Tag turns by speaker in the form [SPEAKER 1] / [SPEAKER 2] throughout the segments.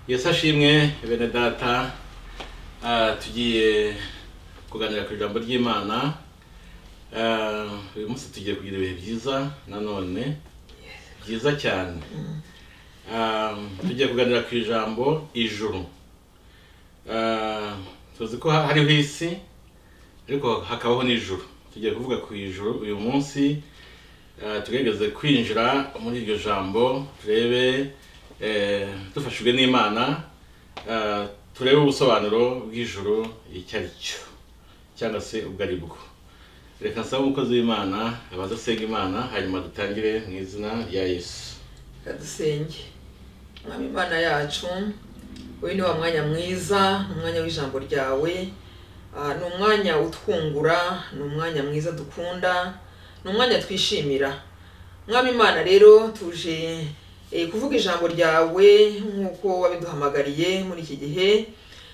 [SPEAKER 1] Yesu ashimwe bene data. Tugiye kuganira ku ijambo ry'Imana. Uyu munsi tugiye kugira ibihe byiza nanone byiza cyane. Tugiye kuganira ku ijambo ijuru. Tuzi ko hariho isi ariko hakabaho n'ijuru. Tugiye kuvuga ku ijuru uyu munsi. Tugerageze kwinjira muri iryo jambo, turebe dufashijwe n'Imana, turebe ubusobanuro bw'ijuru icyo ari cyo cyangwa se ubwo ari bwo. Reka nsaba umukozi w'Imana abazasenga Imana, hanyuma dutangire mu izina rya Yesu.
[SPEAKER 2] Kadusenge. Mwami Imana yacu, wowe ni wa mwanya mwiza, umwanya w'ijambo ryawe, ni umwanya utwungura, ni umwanya mwiza dukunda, ni umwanya twishimira. Mwami Imana rero tuje kuvuga ijambo ryawe nk'uko wabiduhamagariye muri iki gihe.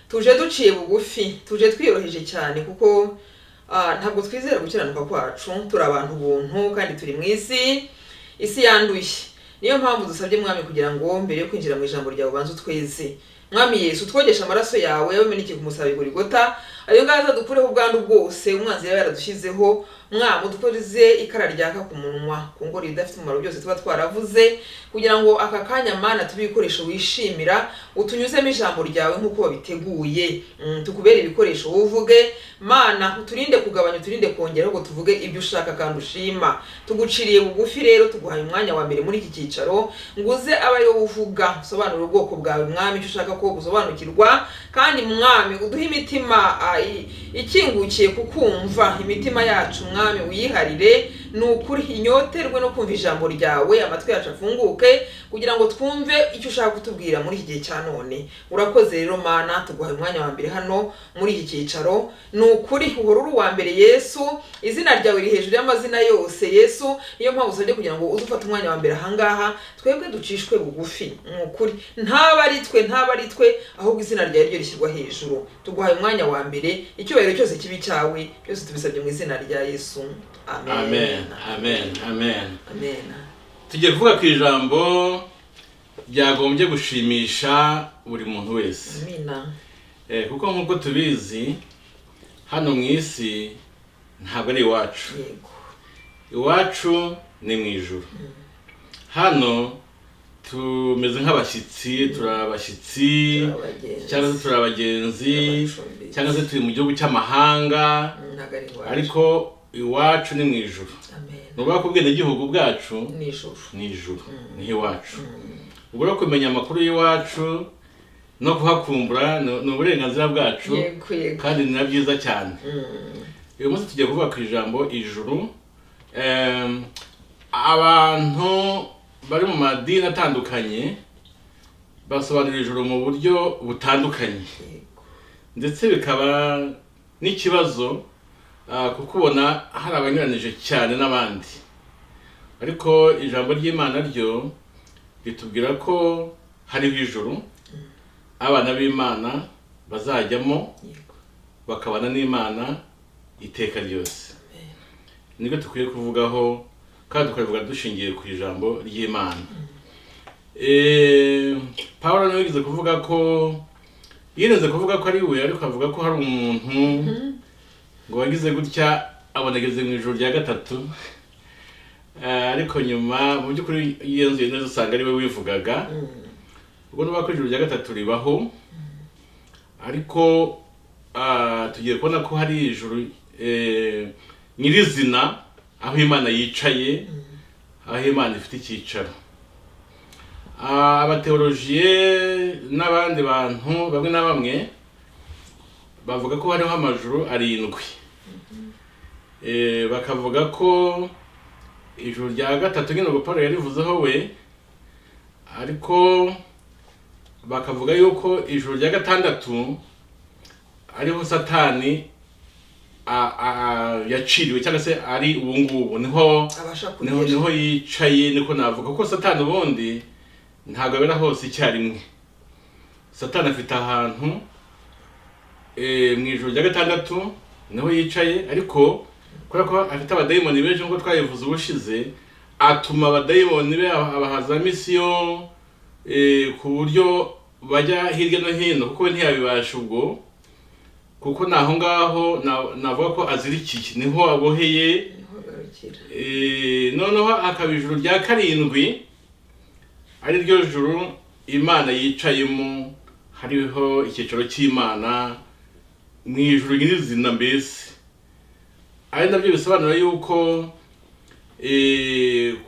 [SPEAKER 2] Tuje duciye bugufi, tuje twiyoroheje cyane kuko ntabwo twizera gukiranuka kwacu, turi abantu buntu kandi turi mu isi yanduye. Niyo mpamvu dusabye Mwami kugira ngo mbere yo kwinjira mu ijambo ryawe ubanze utweze. Mwami Yesu, twogesha amaraso yawe yameneke ku musaraba Golgotha, ayo ngaza dukureho ubwandu bwose umwanzi yawe yaradushyizeho. Mwami udukorize ikara ryaka ku munwa, ku ngoro idafite umumaro byose tuba twaravuze, kugira ngo aka kanya Mana tubikoresho wishimira, utunyuzemo ijambo ryawe nk'uko wabiteguye. Tukubere ibikoresho uvuge Mana, uturinde kugabanya, uturinde kongera, ahubwo tuvuge ibyo ushaka kandi ushima. Tuguciriye bugufi rero, tuguhaye umwanya wa mbere muri iki cyicaro, nguze abayo uvuga, usobanura ubwoko bwawe Mwami, icyo ushaka ko busobanukirwa, kandi Mwami uduhe imitima ikingukiye kukumva, imitima yacu Mwami uyiharire, nukuri inyoterwe no kumva ijambo ryawe, amatwi yacu afunguke kugira ngo twumve icyo ushaka kutubwira muri iki gihe cya none. Urakoze rero Mana, tuguhaye umwanya wa mbere hano muri iki cyicaro. Nukuri uhora uri uwa mbere Yesu, izina ryawe riri hejuru y'amazina yose Yesu. Niyo mpamvu usabye kugira ngo uzufate umwanya wa mbere ahangaha, twebwe ducishwe bugufi. Nukuri ntaba ari twe, ahubwo izina ryawe ryo rishyirwa hejuru. Tuguhaye umwanya wa mbere, icyubahiro cyose kibi cyawe, byose tubisabye mu izina rya Yesu. Amen.
[SPEAKER 1] Amen. Amen. Amen.
[SPEAKER 2] Amen.
[SPEAKER 1] Tugiye kuvuga ku ijambo byagombye gushimisha buri muntu wese.
[SPEAKER 2] Amina.
[SPEAKER 1] Kuko nk'uko tubizi hano mu isi ntabwo ari iwacu.
[SPEAKER 2] Yego.
[SPEAKER 1] Iwacu ni mu ijuru. Hano tumeze nk'abashyitsi, turabashyitsi cyangwa se turabagenzi, cyangwa se turi mu gihugu cy'amahanga, ariko iwacu ni mu ijuru. Nuba ko ubwenegihugu bwacu ni ijuru, ni iwacu. Ubwo rero kumenya amakuru y'iwacu no kuhakumbura ni uburenganzira bwacu, kandi ni na byiza cyane. Uyu munsi tugiye kuvuga ku ijambo ijuru. Abantu bari mu madini atandukanye basobanura ijuru mu buryo butandukanye, ndetse bikaba n'ikibazo kuko ubona hari abanyuranije cyane n'abandi. Ariko ijambo ry'Imana ryo ritubwira ko hariho ijuru abana b'Imana bazajyamo bakabana n'Imana iteka ryose. Nibwo tukwiye kuvugaho, kandi tukabivuga dushingiye ku ijambo ry'Imana. Pawulo nawe yigeze kuvuga ko, yirinze kuvuga ko ari we, ariko avuga ko hari umuntu ngo wagize gutya abona ageze mu ijuru rya gatatu, ariko nyuma mu by'ukuri yenzuye neza usanga ari we wivugaga. Ubwo nuba ko ijuru rya gatatu ribaho, ariko tugiye kubona ko hari ijuru nyirizina, aho Imana yicaye, aho Imana ifite icyicaro. Abateolojiye n'abandi bantu bamwe na bamwe bavuga ko hariho amajuru 7. Bakavuga ko ijuru rya gatatu nyine Pawulo yarivuzeho we, ariko bakavuga yuko ijuru rya gatandatu ariho Satani yaciriwe, cyangwa se ari ubu ngubu niho yicaye. Niko navuga ko Satani ubundi ntabwo abera hose icyarimwe. Satani afite ahantu mu ijuru rya gatandatu niho yicaye, ariko kubera ko afite abadayimoni benshi nk'uko twayivuze ubushize, atuma abadayimoni be abahaza misiyo ku buryo bajya hirya no hino kuko we ntiyabibasha ubwo, kuko naho ngaho navuga ko azirikiye, niho aboheye. Noneho hakaba ijuru rya karindwi, ari ryo juru Imana yicayemo, hariho icyicaro cy'Imana mu ijuru nyirizina mbese. Ari nabyo bisobanura yuko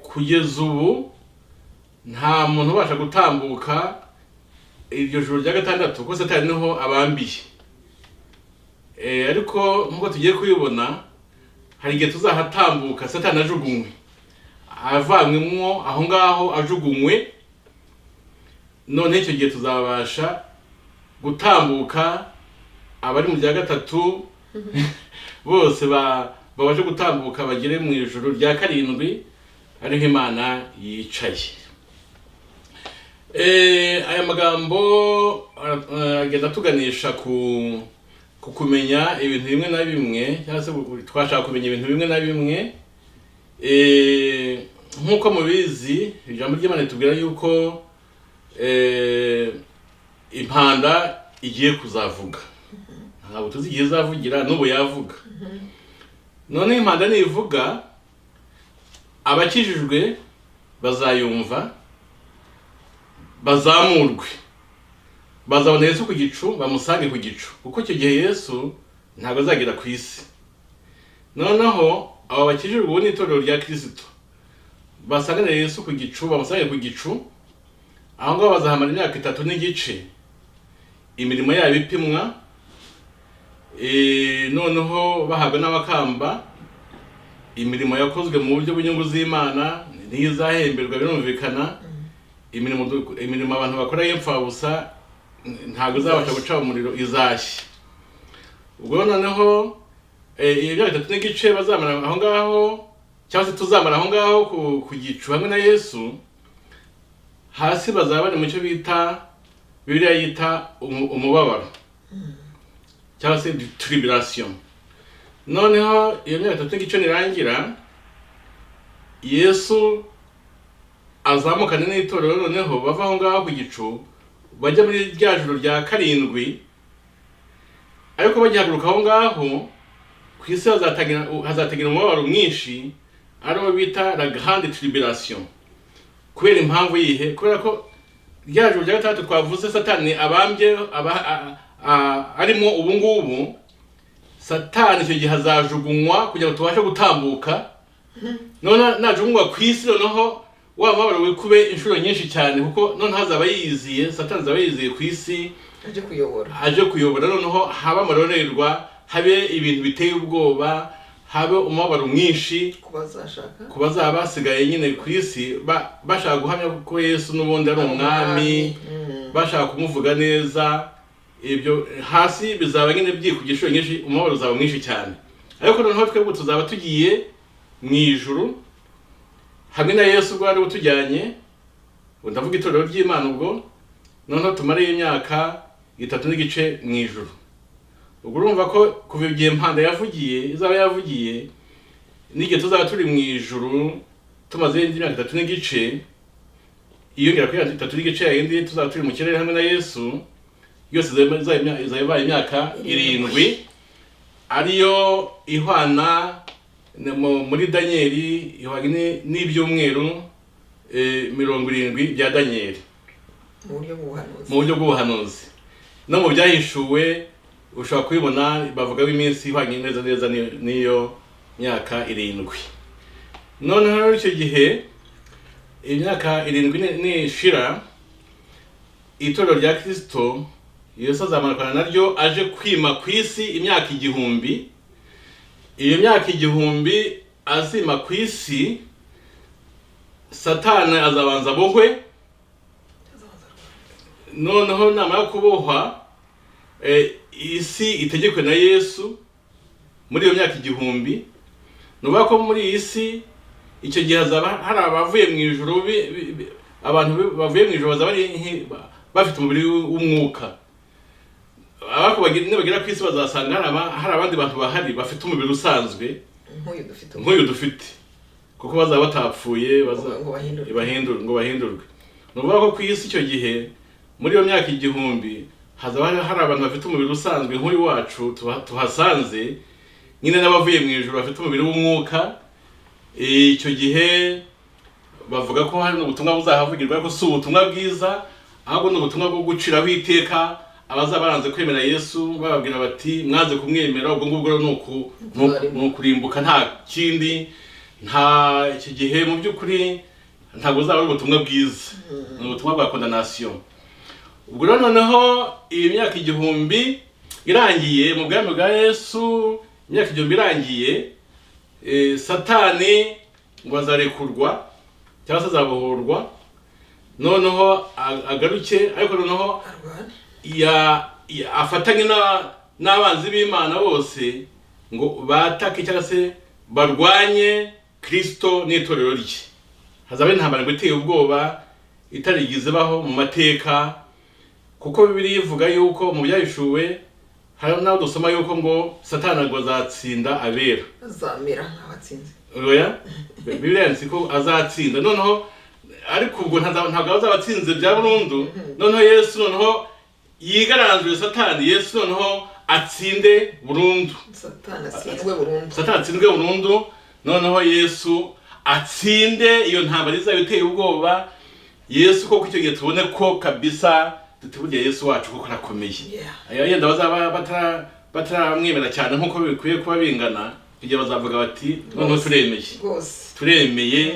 [SPEAKER 1] kugeza ubu nta muntu ubasha gutambuka iryo juru rya gatandatu, kuko Satani niho abambiye. Ariko nk'uko tugiye kubibona, hari igihe tuzahatambuka Satani ajugunywe, avanywemo aho ngaho ajugunywe, none icyo gihe tuzabasha gutambuka. Abari mu rya gatatu bose babashe gutambuka bagere mu ijuru rya karindwi, ariho Imana yicaye. Aya magambo agenda tuganisha ku kumenya ibintu bimwe na bimwe, cyangwa se twashaka kumenya ibintu bimwe na bimwe. Nk'uko mubizi, ijambo ry'Imana ritubwira yuko impanda igiye kuzavuga. Ntabwo tuzi igihe izavugira, n'ubu yavuga. None impanda nivuga, abakijijwe bazayumva, bazamurwe, bazabona Yesu ku gicu, bamusange ku gicu, kuko icyo gihe Yesu ntabwo azagera ku isi. Noneho abo bakijijwe ubu ni itorero rya Kristo, basanganire Yesu ku gicu, bamusange ku gicu. Aho ngaho bazahamara imyaka 3 n'igice, imirimo yabo ipimwa, noneho bahabwa n'abakamba. Imirimo yakozwe mu buryo bw'inyungu z'Imana niyo izahemberwa, birumvikana. Imirimo abantu bakora y'imfabusa ntabwo izabasha guca umuriro, izashya. Ubwo noneho imyaka 3 n'igice bazamara aho ngaho, cyangwa se tuzamara aho ngaho ku gicu hamwe na Yesu. Hasi bazaba bari mu cyo bita, Bibiliya yita umubabaro, cyangwa se tribulation. Noneho iyo myaka 3 n'igice nirangira, Yesu azamukana n'itorero, noneho bava aho ngaho ku gicu bajya muri rya juru rya karindwi. Ariko bagihaguruka aho ngaho ku isi hazatangira umubabaro mwinshi, ariwo bita la grande tribulation. Kubera impamvu yihe? Kubera ko rya juru rya gatatu twavuze Satani abambye arimo ubu ngubu, Satani icyo gihe azajugunywa kugira ngo tubashe gutambuka. None najugunywa ku isi, noneho wa mabaro wikube inshuro nyinshi cyane, kuko none hazaba yiziye, Satani azaba yiziye ku isi, aje kuyobora. Noneho haba amarorerwa, habe ibintu biteye ubwoba, habe umubabaro mwinshi ku bazaba basigaye nyine ku isi, bashaka guhamya ko Yesu n'ubundi ari umwami, bashaka kumuvuga neza. Ibyo hasi bizaba nyine byikugisho nyinshi, umubabaro uzaba mwinshi cyane. Ariko noneho twebwe tuzaba tugiye mu ijuru hamwe na Yesu, ubwo ari utujyanye. Ndavuga itorero ry'Imana ubwo. Noneho tumare imyaka 3 n'igice mu ijuru. Ubwo urumva ko kuva igihe impanda yavugiye, izaba yavugiye, n'igihe tuzaba turi mu ijuru tumaze imyaka 3 n'igice, iyo ngera kuri 3 n'igice yindi tuzaba turi mu kirere hamwe na Yesu, yose izaba imyaka 7, ariyo ihwana muri Danieli, ihwanye n'ibyumweru 70 bya Danieli mu buryo bw'ubuhanuzi. No mu byahishuwe ushobora kubibona, bavuga iminsi ihwanye neza n'iyo myaka 7. Noneho icyo gihe imyaka 7 nishira, itorero rya Kristo Yesu azamanukana naryo aje kwima ku isi imyaka 1000. Iyo myaka 1000 azima ku isi, Satani azabanza bohwe. Noneho namara kubohwa, isi itegekwe na Yesu muri iyo myaka 1000. Nuba ko muri isi icyo gihe hazaba hari abavuye mu ijuru, abantu bavuye mu ijuru bazaba bafite umubiri w'umwuka. Abako bagera ku isi bazasanga hari abandi bantu bahari bafite umubiri usanzwe nk'uyu dufite, kuko bazaba batapfuye, ngo bahindurwe. Nuvuga ko ku isi icyo gihe muri iyo myaka igihumbi hazaba hari abantu bafite umubiri usanzwe nk'uyu wacu tuhasanze, nyine n'abavuye mu ijuru bafite umubiri w'umwuka. Icyo gihe bavuga ko hari ubutumwa buzahavugirwa, ariko si ubutumwa bwiza, ahubwo ni ubutumwa bwo guciraho iteka abazaba baranze kwemera Yesu, bababwira bati mwaze kumwemera, ubwo ngubwo ni ukurimbuka, nta kindi. Nta icyo gihe mu by'ukuri ntabwo uzaba ari ubutumwa bwiza, ni ubutumwa bwa condamnation. Ubwo rero noneho iyi myaka igihumbi irangiye mu bwami bwa Yesu, imyaka igihumbi irangiye, Satani ngo azarekurwa cyangwa se azabohorwa, noneho agaruke, ariko noneho afatanye n'abanzi b'Imana bose ngo batake cyangwa se barwanye Kristo n'itorero rye. Hazaba intambara ngo iteye ubwoba itarigize baho mu mateka, kuko Bibiliya ivuga yuko mu byahishuwe hari naho dusoma yuko ngo Satani ngo azatsinda abera,
[SPEAKER 2] azamera nk'abatsinze.
[SPEAKER 1] Oya, Bibiliya yanditse ko azatsinda, noneho ariko ubwo ntabwo azabatsinze bya burundu. Noneho Yesu noneho yigaranzure Satani, Yesu noneho atsinde burundu,
[SPEAKER 2] Satani atsindwe burundu,
[SPEAKER 1] Satani atsindwe burundu, noneho Yesu atsinde iyo ntambara izaba iteye ubwoba. Yesu koko icyo gihe tubone ko kabisa tutuburya Yesu wacu koko arakomeye. Yenda bazaba bataramwemera cyane nk'uko bikwiye kuba bingana, igihe bazavuga bati noneho turemeye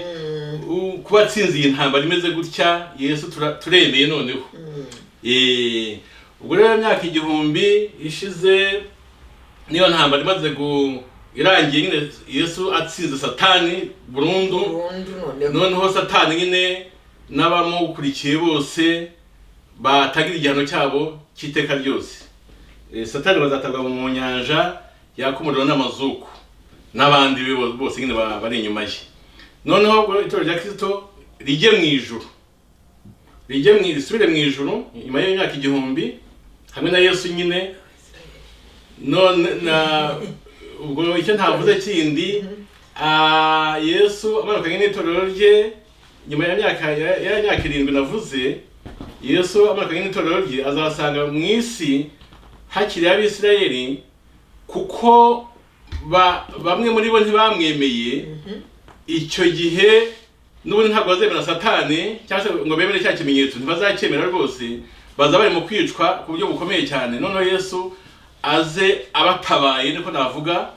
[SPEAKER 1] kuba atsinze iyi ntambara imeze gutya, Yesu turemeye noneho. Ubwo rero imyaka igihumbi ishize, niyo ntambara imaze irangiye, nyine Yesu atsinze Satani burundu. Noneho Satani nyine n'abamukurikiye bose batagira igihano cyabo cy'iteka ryose. Satani bazatabwa mu nyanja yaka umuriro n'amazuku, n'abandi bose nyine bari inyuma ye. Noneho itorero rya Kristo rijye mu ijuru, risubire mu ijuru nyuma y'imyaka igihumbi hamwe na Yesu nyine. None ubwo icyo ntavuze kindi, Yesu amanukanye n'itorero rye nyuma ya myaka 7 navuze. Yesu amanukanye n'itorero rye azasanga mu isi hakiri Abisirayeli, kuko bamwe muri bo ntibamwemeye. Icyo gihe n'ubundi ntabwo bazemera Satani cyangwa se ngo bemere cya kimenyetso, ntibazacyemera rwose, baza bari mu kwicwa ku buryo bukomeye cyane. Noneho Yesu aze abatabaye, niko navuga.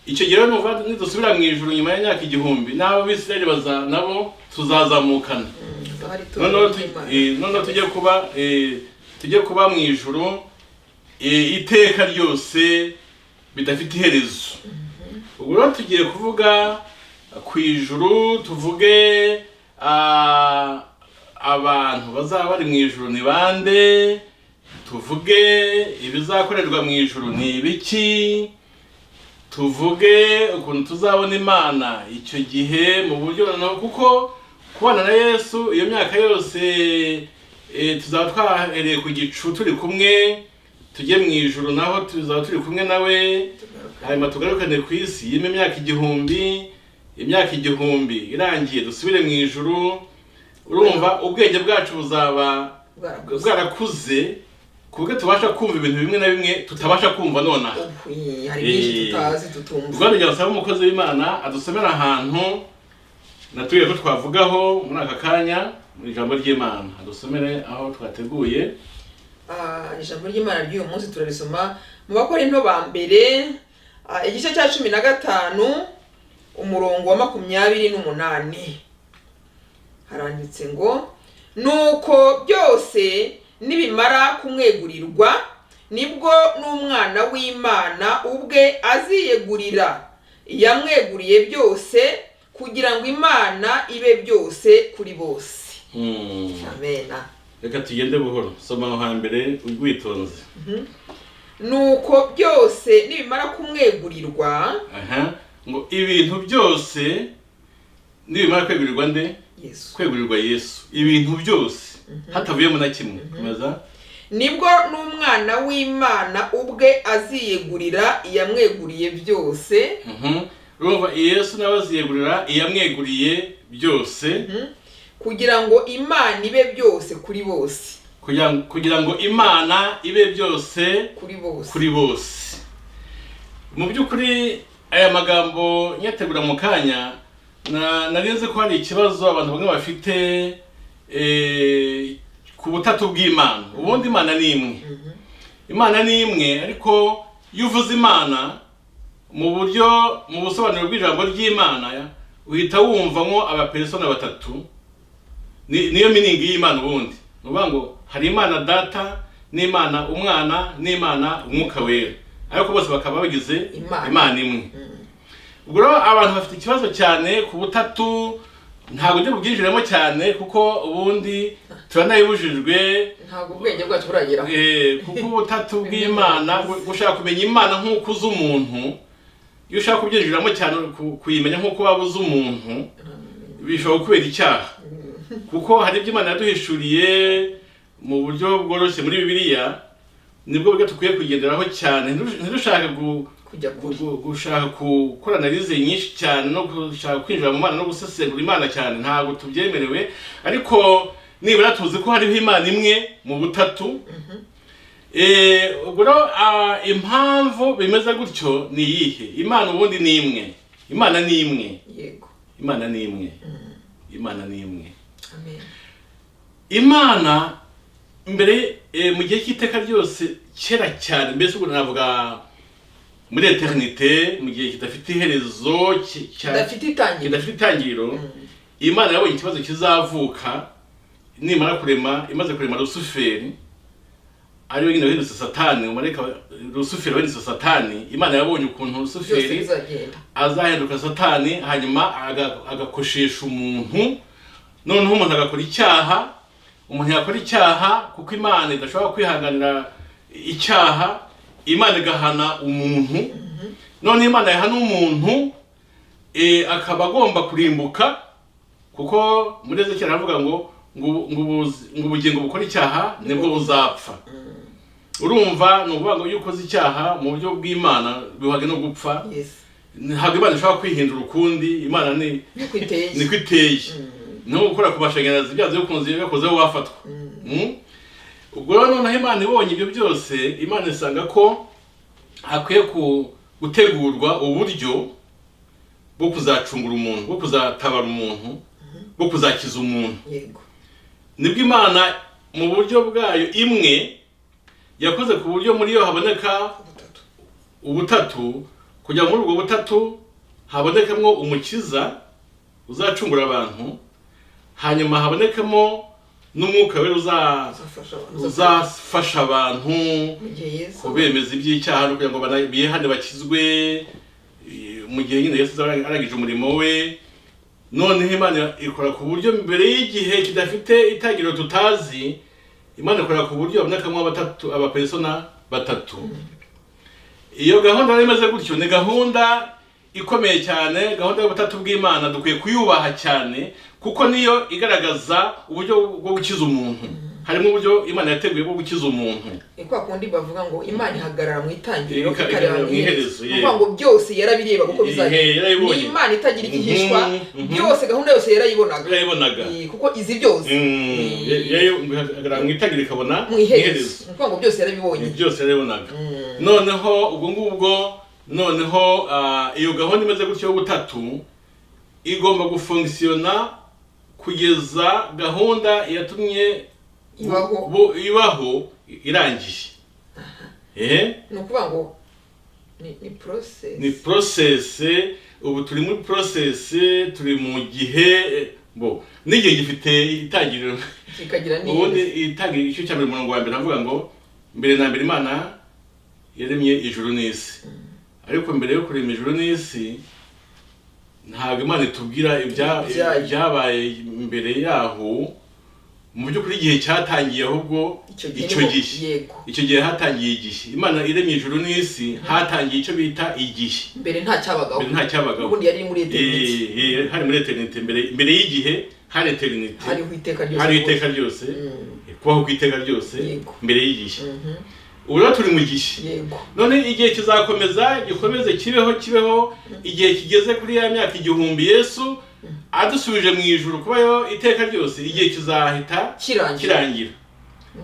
[SPEAKER 1] Icyo gihe rero nidusubira mu ijuru nyuma y'imyaka igihumbi, n'abo Bisirayeli nabo tuzazamukana. Noneho tujye kuba mu ijuru iteka ryose bidafite iherezo. Ubwo rero tugiye kuvuga ku ijuru, tuvuge abantu bazaba bari mu ijuru ni bande, tuvuge ibizakorerwa mu ijuru ni ibiki, tuvuge ukuntu tuzabona Imana icyo gihe mu buryo noneho, kuko kubana na Yesu iyo myaka yose tuzaba twahereye ku gicu turi kumwe, tujye mu ijuru naho tuzaba turi kumwe nawe, hanyuma tugarukane ku isi y'ime myaka igihumbi. Imyaka igihumbi irangiye dusubire mu ijuru. Urumva ubwenge bwacu buzaba bwarakuze kuko tubasha kumva ibintu bimwe na bimwe tutabasha kumva nonaha.
[SPEAKER 2] Hari byinshi tutazi tutumva.
[SPEAKER 1] Ubwo njya gusaba umukozi w'Imana adusomera ahantu natuye ko twavugaho muri aka kanya mu ijambo ry'Imana, adusomere aho twateguye.
[SPEAKER 2] Ijambo ry'Imana ry'uyu munsi turarisoma mu Bakorinto ba mbere, igice cya 15 umurongo wa 28. Haranditse ngo nuko byose nibimara kumwegurirwa, nibwo n'umwana w'Imana ubwe aziyegurira iyamweguriye byose, kugira ngo Imana ibe byose kuri bose. Amen.
[SPEAKER 1] Reka tugende buhoro, soma aho hambere ugwitonze.
[SPEAKER 2] Nuko byose nibimara kumwegurirwa,
[SPEAKER 1] ngo ibintu byose nibimara kwegurirwa nde?
[SPEAKER 2] Yesu.
[SPEAKER 1] Kwegurirwa Yesu, ibintu byose hatavuyemo na kimwe. Komeza.
[SPEAKER 2] Nibwo n'umwana w'Imana ubwe aziyegurira iyamweguriye byose.
[SPEAKER 1] Urumva Yesu nawe aziyegurira iyamweguriye byose,
[SPEAKER 2] kugira ngo Imana ibe byose kuri bose.
[SPEAKER 1] kugira ngo Imana ibe byose
[SPEAKER 2] kuri
[SPEAKER 1] bose. Mu by'ukuri aya magambo nyategura mu kanya narinze ko hari ikibazo abantu bamwe bafite ku butatu bw'Imana. Ubundi Imana ni imwe. Imana ni imwe, ariko iyo uvuze Imana mu busobanuro bw'ijambo ry'Imana uhita wumvamo abapersona batatu. Niyo meaning y'Imana ubundi. Nuvuga ngo hari Imana Data, n'Imana Umwana, n'Imana Umwuka Wera. Ariko bose bakaba bagize Imana imwe. Ubwo rero abantu bafite ikibazo cyane ku butatu, ntabwo byo bwinjiramo cyane kuko ubundi turanayibujijwe,
[SPEAKER 2] ntabwo ubwenge bwacu buragera.
[SPEAKER 1] Kuko ubutatu bw'Imana, gushaka kumenya Imana nk'uko uzi umuntu, iyo ushaka kubyinjiramo cyane kuyimenya nk'uko waba uzi umuntu, bishobora kubera icyaha. Kuko hari ibyo Imana yaduhishuriye mu buryo bworoshye muri Bibiliya, nibwo buryo tukwiye kugenderaho cyane. Ntidushaka gushaka gukora analize nyinshi cyane no gushaka kwinjira mu Mana no gusesengura Imana cyane, ntabwo tubyemerewe. Ariko nibura tuzi ko hariho Imana imwe mu butatu. Ubwo impamvu bimeze gutyo ni iyihe? Imana ubundi ni imwe. Imana ni imwe.
[SPEAKER 2] Yego.
[SPEAKER 1] Imana ni imwe. Imana ni imwe.
[SPEAKER 2] Amen.
[SPEAKER 1] Imana mbere mu gihe cy'iteka ryose kera cyane, mbese ubwo navuga muri eternite, mu gihe kidafite iherezo, kidafite itangiriro, Imana yabonye ikibazo kizavuka nimara imaze kurema Lusuferi, ari we nyine wahindutse Satani. Umareka Lusuferi wahindutse Satani. Imana yabonye ukuntu Lusuferi azahinduka Satani, hanyuma agakoshesha umuntu. Noneho umuntu agakora icyaha. Umuntu yakora icyaha kuko Imana idashobora kwihanganira icyaha, Imana igahana umuntu. None Imana yahana umuntu, akaba agomba kurimbuka, kuko muri Ezekiel aravuga ngo ubugingo bukora icyaha nibwo buzapfa. Urumva ni ukuvuga ngo iyo ukoze icyaha mu buryo bw'Imana bihwanye no gupfa. Ntabwo Imana ishobora kwihindura ukundi. Imana niko iteye. No gukora ku mashanyarazi byazo bikunze yakozeho wafatwa. Ubwo rero noneho Imana ibonye ibyo byose, Imana isanga ko hakwiye gutegurwa uburyo bwo kuzacungura umuntu, bwo kuzatabara umuntu, bwo kuzakiza umuntu.
[SPEAKER 2] Yego.
[SPEAKER 1] Nibwo Imana mu buryo bwayo imwe yakoze ku buryo muri yo haboneka ubutatu, kugira muri ubwo butatu habonekamo umukiza uzacungura abantu, hanyuma habonekamo n'Umwuka Wera uzafasha abantu kubemeza iby'icyaha no kugira ngo bihane bakizwe mu gihe nyine Yesu arangije umurimo we. Noneho Imana ikora ku buryo mbere y'igihe kidafite itangiriro tutazi, Imana ikora ku buryo habonekamo abapersona batatu. Iyo gahunda rero imeze gutyo ni gahunda ikomeye cyane. Gahunda y'ubutatu bw'Imana dukwiye kuyubaha cyane, kuko niyo igaragaza uburyo bwo gukiza umuntu. Harimo uburyo Imana yateguye bwo gukiza umuntu.
[SPEAKER 2] Kwa kundi bavuga ngo Imana ihagarara mu itangiriro ikareba mu iherezo. Kuvuga ngo byose yarabireba kuko bizagenda. Ni Imana itagira igihishwa, byose gahunda yose yarayibonaga. Kuko izi byose
[SPEAKER 1] ihagarara mu itangiriro ikabona
[SPEAKER 2] mu iherezo. Kuvuga ngo byose yarabibonye.
[SPEAKER 1] Byose yarabibonaga. Noneho ubwo iyo gahunda imeze gutyo y'ubutatu igomba gufunkisiona kugeza gahunda yatumye ibaho irangiye.
[SPEAKER 2] Ni ukuvuga ngo ni
[SPEAKER 1] process. Ubu turi muri process, turi mu gihe n'igihe gifite itangiriro
[SPEAKER 2] kikagira n'iherezo.
[SPEAKER 1] Ubundi itangiriro icyo cyambere umurongo wa mbere avuga ngo mbere na mbere Imana yaremye ijuru n'isi. Ariko mbere yo kurema ijuru n'isi ntabwo Imana itubwira ibyabaye mbere yaho. Mu by'ukuri igihe cyatangiye, ahubwo icyo gihe hatangiye igihe. Imana iremye ijuru n'isi, hatangiye icyo bita igihe.
[SPEAKER 2] Mbere nta cyabagaho. Ubundi yari muri eternite.
[SPEAKER 1] Hari muri eternite. Mbere y'igihe hari eternite. Hari iteka ryose. Kubaho kw'iteka ryose mbere y'igihe. Ubu rero turi mu gihe. None igihe kizakomeza gikomeze kibeho igihe kigeze kuri ya myaka 1000 Yesu adusubije mu ijuru kubayo iteka ryose. Igihe kizahita kirangira.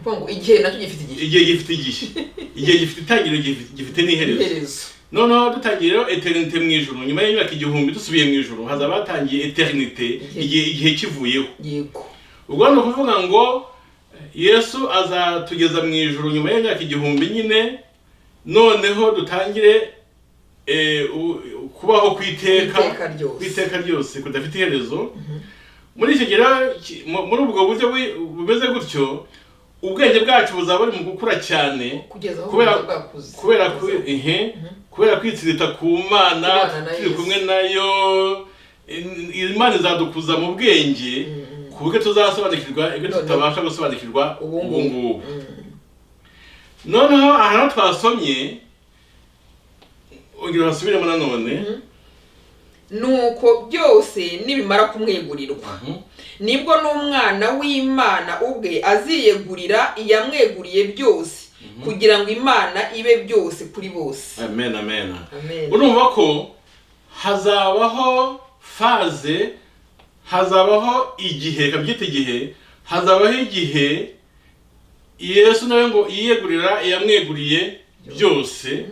[SPEAKER 2] ngo igihe nacyo gifite igihe.
[SPEAKER 1] Igihe gifite igihe. Igihe gifite itangiriro, gifite n'iherezo. Noneho dutangiye rero eternite mu ijuru, nyuma y'imyaka 1000 dusubiye mu ijuru hazaba hatangiye eternite, igihe kivuyeho.
[SPEAKER 2] Yego.
[SPEAKER 1] Ubwo no kuvuga ngo Yesu azatugeza mu ijuru nyuma y'imyaka 1000 nyine, noneho dutangire kubaho kwiteka ryose kudafite iherezo. Muri icyo gihe muri ubwo buryo bumeze gutyo, ubwenge bwacu buzaba buri mu gukura cyane kubera kwitsirita ku Mana, turi kumwe nayo. Imana izadukuza mu bwenge ku buryo tuzasobanukirwa ibyo tutabasha gusobanukirwa ubu ngubu. Noneho aha twasomye ugira hasubiremo nanone,
[SPEAKER 2] nuko byose nibimara kumwegurirwa nibwo n'umwana w'Imana ubwe aziyegurira iyamweguriye byose, kugira ngo Imana ibe byose kuri bose.
[SPEAKER 1] Amen, amen. Urumva ko hazabaho faze, hazabaho igihe, kabyita igihe, hazabaho igihe Yesu nawe ngo yiyegurira iyamweguriye byose.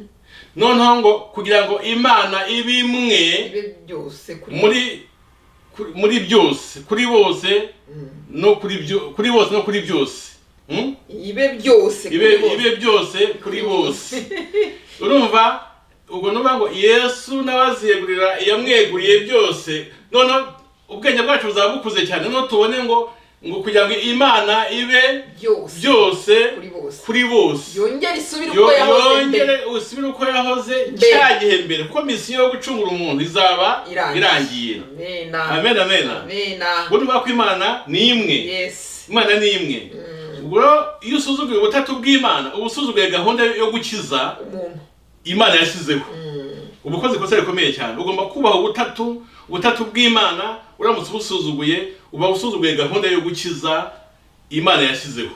[SPEAKER 1] Noneho ngo kugira ngo Imana ibe imwe muri byose, kuri bose no kuri bose no kuri byose.
[SPEAKER 2] Ibe byose kuri bose.
[SPEAKER 1] Urumva ubwo no bango Yesu nabaziyegurira iyamweguriye byose. Noneho ubwenge bwacu buzabukuze cyane, no tubone ngo kugira ngo Imana ibe byose kuri bose.
[SPEAKER 2] Yongere
[SPEAKER 1] isubire uko yahoze cya gihe mbere, kuko misiyo yo gucungura umuntu izaba irangiye. Amen, amen. Burumva ko Imana ni imwe. Imana ni imwe. Ubwo iyo usuzuguye ubutatu bw'Imana, ubusuzuguye gahunda yo gukiza Imana yashyizeho. Ubukozi kosa rikomeye cyane. Ugomba kubaho ubutatu bw'Imana. Uramutse ubusuzuguye, uba usuzuguye gahunda yo gukiza Imana yashyizeho.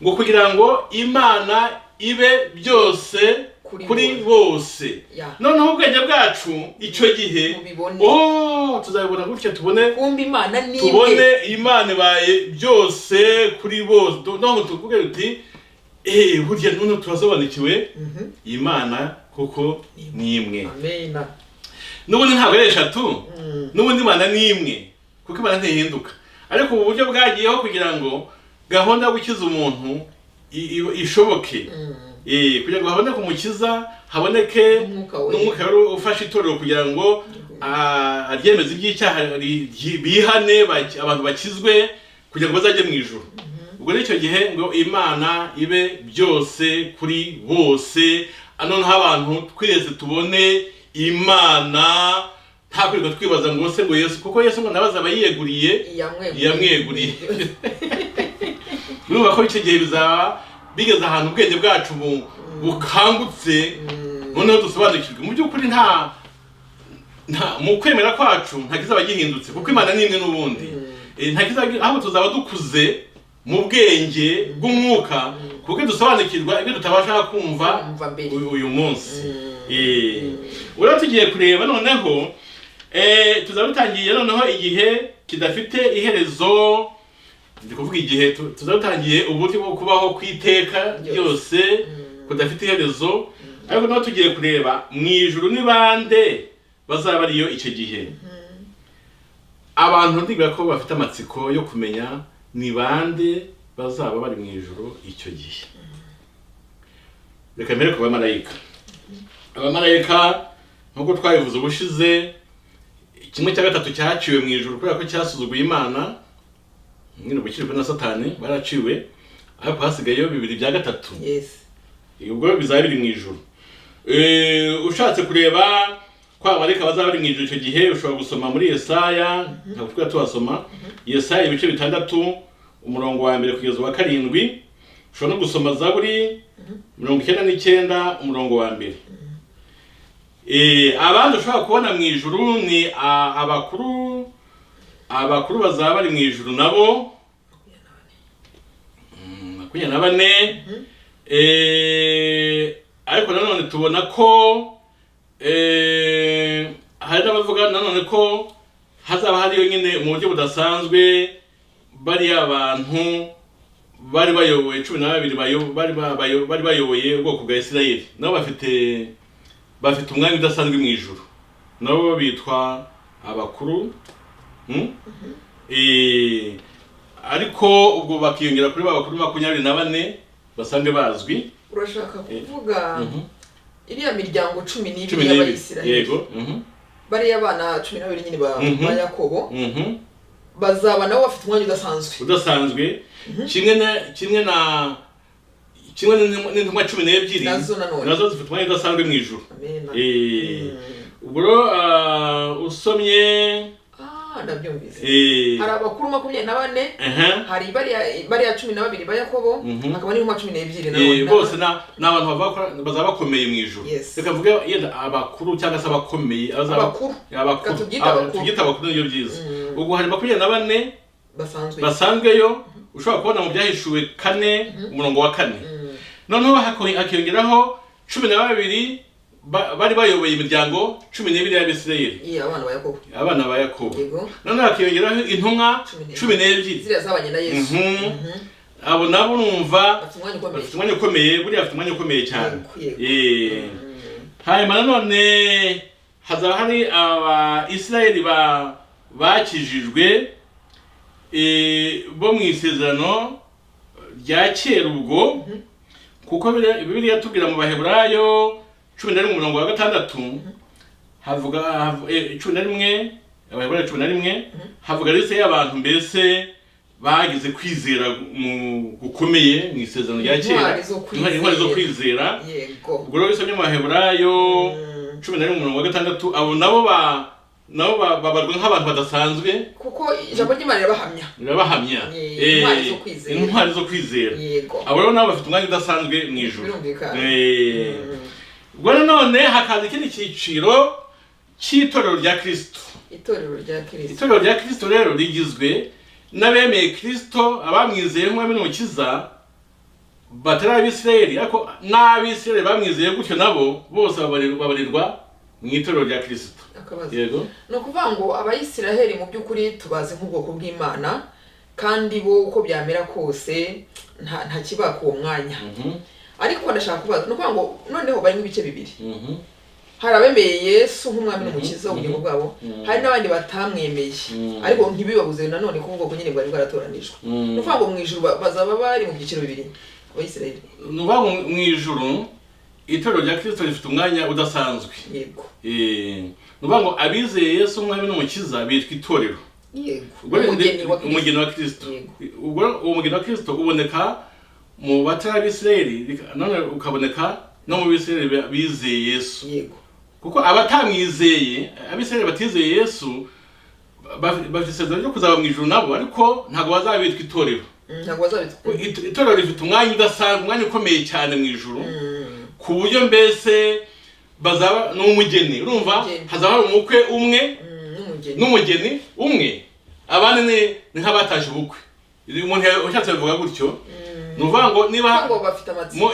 [SPEAKER 1] Ngo kugira ngo Imana ibe byose kuri bose. Noneho ubwenge bwacu icyo gihe tuzabibona gutya, tubone Imana ibaye byose kuri bose. Noneho tuvuge uti burya none turasobanukiwe Imana kuko ni imwe.
[SPEAKER 2] Amen.
[SPEAKER 1] N'ubundi ntabwo ari eshatu, n'ubundi Imana ni imwe kuko Imana ntihinduka. Ariko ubu buryo bwagiyeho kugira ngo gahunda yo gukiza umuntu ishoboke. Kugira ngo haboneke umukiza, haboneke n'umwuka ufasha itorero kugira ngo aryemeze iby'icyaha, bihane, abantu bakizwe kugira ngo bazajye mu ijuru. Ubwo n'icyo gihe ngo Imana ibe byose kuri bose. Noneho abantu twese tubone Imana, nta kwirirwa twibaza ngo se ngo Yesu, kuko Yesu ngo nabaza abayiyeguriye yamweguriye. Urumva ko icyo gihe bizaba bigeze ahantu ubwenge bwacu bukangutse, noneho dusobanukirwe mu by'ukuri nta mu kwemera kwacu nta kizaba gihindutse, kuko Imana ni imwe n'ubundi. Nta kizaba, aho tuzaba dukuze mu bwenge bw'umwuka, kuko dusobanukirwa ibyo tutabasha kumva uyu munsi. Ura tugiye kureba noneho tuzaba dutangiye noneho igihe kidafite iherezo. Ndi kuvuga igihe tuzaba dutangiye uburyo bwo kubaho kwiteka byose kudafite iherezo. Ariko naho tugiye kureba mu ijuru ni bande bazaba ariyo icyo gihe. Abantu ndiga ko bafite amatsiko yo kumenya ni bande bazaba bari mu ijuru icyo gihe. Reka mbere ku bamarayika. Abamarayika nkuko twabivuze ubushize, 1/3 cyaciwe mu ijuru kubera ko cyasuzuguye Imana, nyine gukirwa na Satani baraciwe, ariko hasigayeyo 2/3. Ubwo bizaba biri mu ijuru. Ushatse kureba kwa abamarayika bazaba bari mu ijuru icyo gihe, ushobora gusoma muri Yesaya, ntabwo twari tuhasoma. Yesaya ibice 6 umurongo wa 1 kugeza wa 7. Ushobora no gusoma Zaburi 99 umurongo wa 1. Abandi ushobora kubona mu ijuru ni abakuru bazaba bari mu ijuru nabo 24. Ariko nanone tubona ko hari n'abavuga nanone ko hazaba hariyo nyine mu buryo budasanzwe bari abantu bari bayoboye 12 bari bayoboye ubwoko bwa Isirayeli, nabo bafite umwanya udasanzwe mu ijuru, nabo bitwa abakuru. Ariko ubwo bakiyongera kuri babakuru 24 basanzwe bazwi.
[SPEAKER 2] Urashaka kuvuga iriya miryango 12 y'Abayisirayeli? Yego. Bari abana 12 nyine ba Yakobo. Bazaba nabo bafite umwanya udasanzwe. Kimwe n'intumwa 12 nazo zifite umwanya udasanzwe mu ijuru. Ubwo usomye ndabyumvise. Hari abakuru 24, hari bari ya 12 ba Yakobo, hakaba n'intumwa 12 nabo.
[SPEAKER 1] Bose n'abantu bazaba bakomeye mu ijuru. Reka mvuge yenda abakuru cyangwa se abakomeye,
[SPEAKER 2] abakuru
[SPEAKER 1] tugita abakuru niyo byiza. Ubwo hari 24 basanzweyo, ushobora kubona mu byahishuwe 4 umurongo wa 4. Noneho hakiyongeraho 12 bari bayoboye imiryango 12 y'Abisirayeli. Abana ba Yakobo. Noneho hakiyongeraho intumwa 12
[SPEAKER 2] ziriya zabanye na Yesu.
[SPEAKER 1] Abo nabo numva bafite umwanya ukomeye, buriya bafite umwanya ukomeye cyane. Hanyuma nanone hazaba hari Abisirayeli bakijijwe bo mu isezerano rya kera ubwo, kuko Bibiliya tubwira mu Baheburayo 11:6 havuga 11 Abaheburayo 11 havuga liste y'abantu mbese bagize kwizera mu gukomeye mu isezerano rya kera, intwari zo kwizera. Ubwo rero bisomye mu Baheburayo 11:6 abo nabo babarwa nk'abantu badasanzwe,
[SPEAKER 2] kuko ijambo ry'Imana
[SPEAKER 1] rirabahamya intwari zo kwizera. Abo rero nabo bafite umwanya udasanzwe mu ijuru. Ubwo none hakaza ikindi cyiciro cy'itorero rya Kristo. Itorero rya Kristo rero rigizwe n'abemeye Kristo, abamwizeye nk'umwami n'umukiza, batari Abisirayeli, ariko n'Abisirayeli bamwizeye gutyo nabo bose babarirwa mu itorero rya Kristo.
[SPEAKER 2] Yego. No kuvuga ngo Abayisirayeli mu by'ukuri tubazi nk'ubwoko bw'Imana, kandi bo uko byamera kose nta kibaka uwo mwanya. Ariko badashaka kubaza, no kuvuga ngo noneho bari nk'ibice bibiri. Hari abemeye Yesu nk'umwami n'umukiza w'ubugingo bwabo, hari n'abandi batamwemeye, ariko ntibibabuze nanone ko ubwoko nyine bwari bwaratoranijwe. No kuvuga ngo mu ijuru bazaba bari mu byiciro bibiri Abayisirayeli.
[SPEAKER 1] No kuvuga ngo mu ijuru itorero rya Kristo rifite umwanya udasanzwe.
[SPEAKER 2] Yego.
[SPEAKER 1] No kuvuga ngo abizeye Yesu umwami n'umukiza bitwa itorero.
[SPEAKER 2] Yego.
[SPEAKER 1] Umugeni wa Kristo. Ubwo uwo mugeni wa Kristo uboneka mu batari Abisirayeli, none ukaboneka no mu Bisirayeli bizeye Yesu.
[SPEAKER 2] Yego.
[SPEAKER 1] Kuko abatamwizeye, Abisirayeli batizeye Yesu, bafite isezerano ryo kuzaba mu ijuru nabo, ariko ntabwo bazabitwa itorero. Itorero rifite umwanya udasanzwe, umwanya ukomeye cyane mu ijuru, ku buryo mbese bazaba n'umugeni. Urumva hazaba hari umukwe umwe n'umugeni umwe, abandi ni nk'abatashe ubukwe. Umuntu ushatse bivuga gutyo, nuvuga ngo niba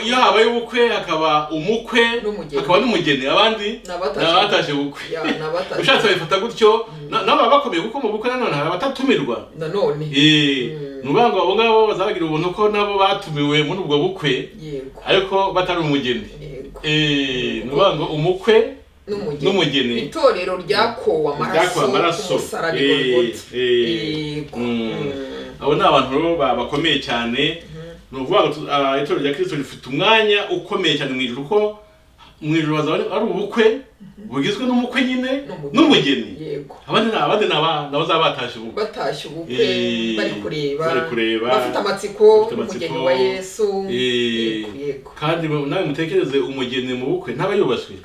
[SPEAKER 1] iyo habaye ubukwe hakaba umukwe hakaba n'umugeni, abandi nabatashe ubukwe. Ushatse bifata gutyo, nabo baba bakomeye, kuko mu bukwe nanone hari abatumirwa nanone. Nuvuga ngo abo ngabo bazabagira ubuntu ko nabo batumiwe muri ubwo bukwe, ariko batari umugeni. Nuvuga ngo umukwe n'umugeni.
[SPEAKER 2] Itorero ryakowe amaraso ku
[SPEAKER 1] abo ni abantu rero bakomeye cyane. Nuvuga ngo itorero rya Kristo rifite umwanya ukomeye cyane mu ijuru, ko mu ijuru bazaba ari ubukwe bugizwe n'umukwe nyine n'umugeni. Abandi nabo zabatashe ubukwe, bari kureba
[SPEAKER 2] bafite amatsiko umugeni wa Yesu.
[SPEAKER 1] Kandi nawe mutekereze umugeni mu bukwe ntaba yubashywe.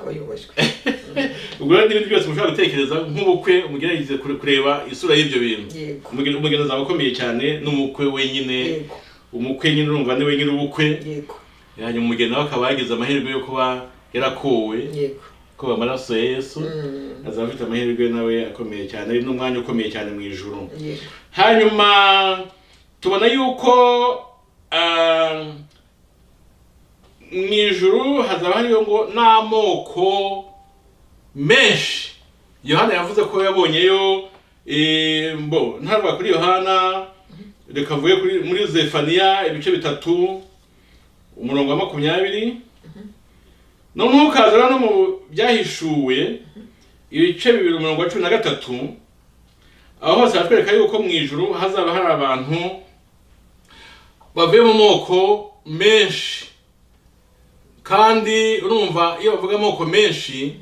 [SPEAKER 1] Ubwo rero n'ibindi byose mushobora gutekereza nk'ubukwe, mugerageze kureba isura y'ibyo bintu. Umugeni azaba akomeye cyane n'umukwe wenyine. Umukwe nyine urumva ni wenyine ubukwe. Hanyuma umugeni nawe akaba yagize amahirwe yo kuba yarakowe, ko amaraso ya Yesu, azaba afite amahirwe nawe akomeye cyane, ari n'umwanya ukomeye cyane mu ijuru. Hanyuma tubona yuko mu ijuru hazaba hariyo ngo n'amoko menshi. Yohana yavuze ko yabonyeyo ntarwa kuri Yohana reka mvuge muri Zefaniya ibice 3 umurongo wa 20. Noneho ukazana no mu byahishuwe ibice 2 umurongo wa 13, aho hose hatwereka yuko mu ijuru hazaba hari abantu bavuye mu moko menshi. Kandi urumva iyo bavuga amoko menshi,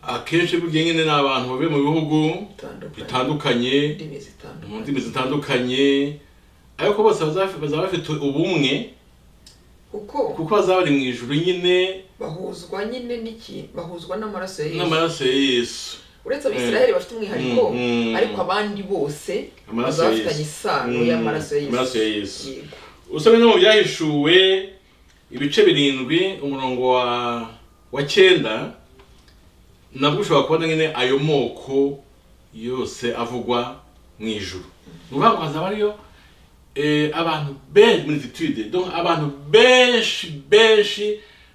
[SPEAKER 1] akenshi burya nyine ni abantu bavuye mu bihugu bitandukanye, mu ndimi zitandukanye, ariko bose bazaba bafite ubumwe kuko bazaba bari mu ijuru nyine,
[SPEAKER 2] bahuzwa nyine bahuzwa n'amaraso
[SPEAKER 1] ya Yesu.
[SPEAKER 2] Uretse Abisiraheli bafite umwihariko, ariko abandi bose bazaba bafitanye isano y'amaraso ya Yesu.
[SPEAKER 1] Usomye no mu byahishuwe ibice 7 umurongo wa 9, nabwo ushobora kubona nyine ayo moko yose avugwa mu ijuru. Nuvuga ngo hazaba ariyo abantu multitude, donc abantu benshi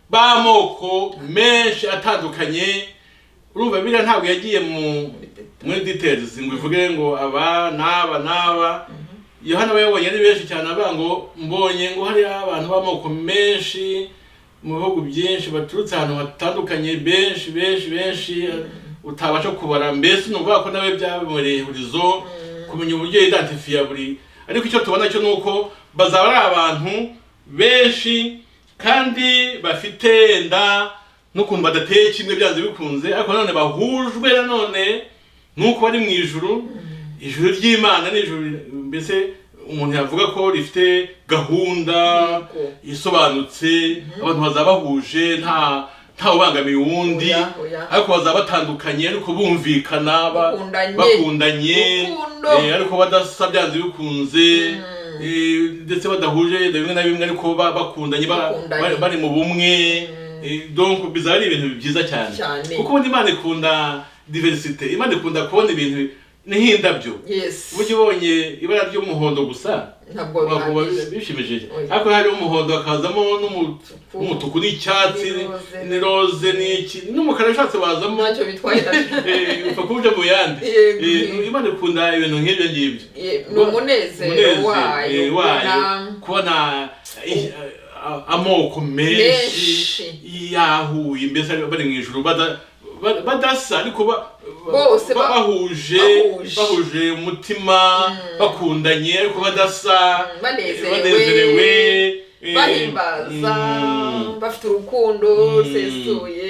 [SPEAKER 1] b'amoko menshi atandukanye. Urumva Bibiliya ntabwo yagiye muri details ngo ivuge ngo aba n'aba. Yohana bayabonye ari benshi cyane, avuga ngo mbonye ngo hari abantu b'amoko menshi mu bihugu byinshi baturutse ahantu hatandukanye, benshi utabasha kubara. Mbese nuvuga ko nawe byabimureye hurizo kumenya uburyo identify buri. Ariko icyo tubona cyo nuko bazaba ari abantu benshi kandi bafite nda n'ukuntu badateye kimwe byanze bikunze, ariko none bahujwe nanone nuko bari mu ijuru ry'Imana. N'ijuru mbese umuntu yavuga ko rifite gahunda isobanutse, abantu bazaba bahuje nta ubangamiye uwundi, ariko bazaba batandukanye ariko bumvikana, bakundanye, ariko badasa byanze bikunze, ndetse badahuje bimwe na bimwe ariko bakundanye bari mu bumwe. Donc bizaba ari ibintu byiza cyane kuko Imana ikunda diversité. Imana ikunda kubona ibintu n'ihindabyo. Burya ubonye ibara ry'umuhondo gusa ntabwo bishimishije, ariko hari umuhondo akazamo n'umutuku n'icyatsi n'iroze n'umukara ushatse wazamo,
[SPEAKER 2] ntacyo bitwaye
[SPEAKER 1] upfa kubuja mu yandi. Imana ikunda ibintu nk'ibyo ngibyo,
[SPEAKER 2] ni umunezero wayo
[SPEAKER 1] kubona amoko menshi yahuye, mbese bari mu ijuru badasa ariko
[SPEAKER 2] bose
[SPEAKER 1] bahuje umutima, bakundanye ariko badasa, banezerewe,
[SPEAKER 2] bahimbaza, bafite urukundo rusesuye.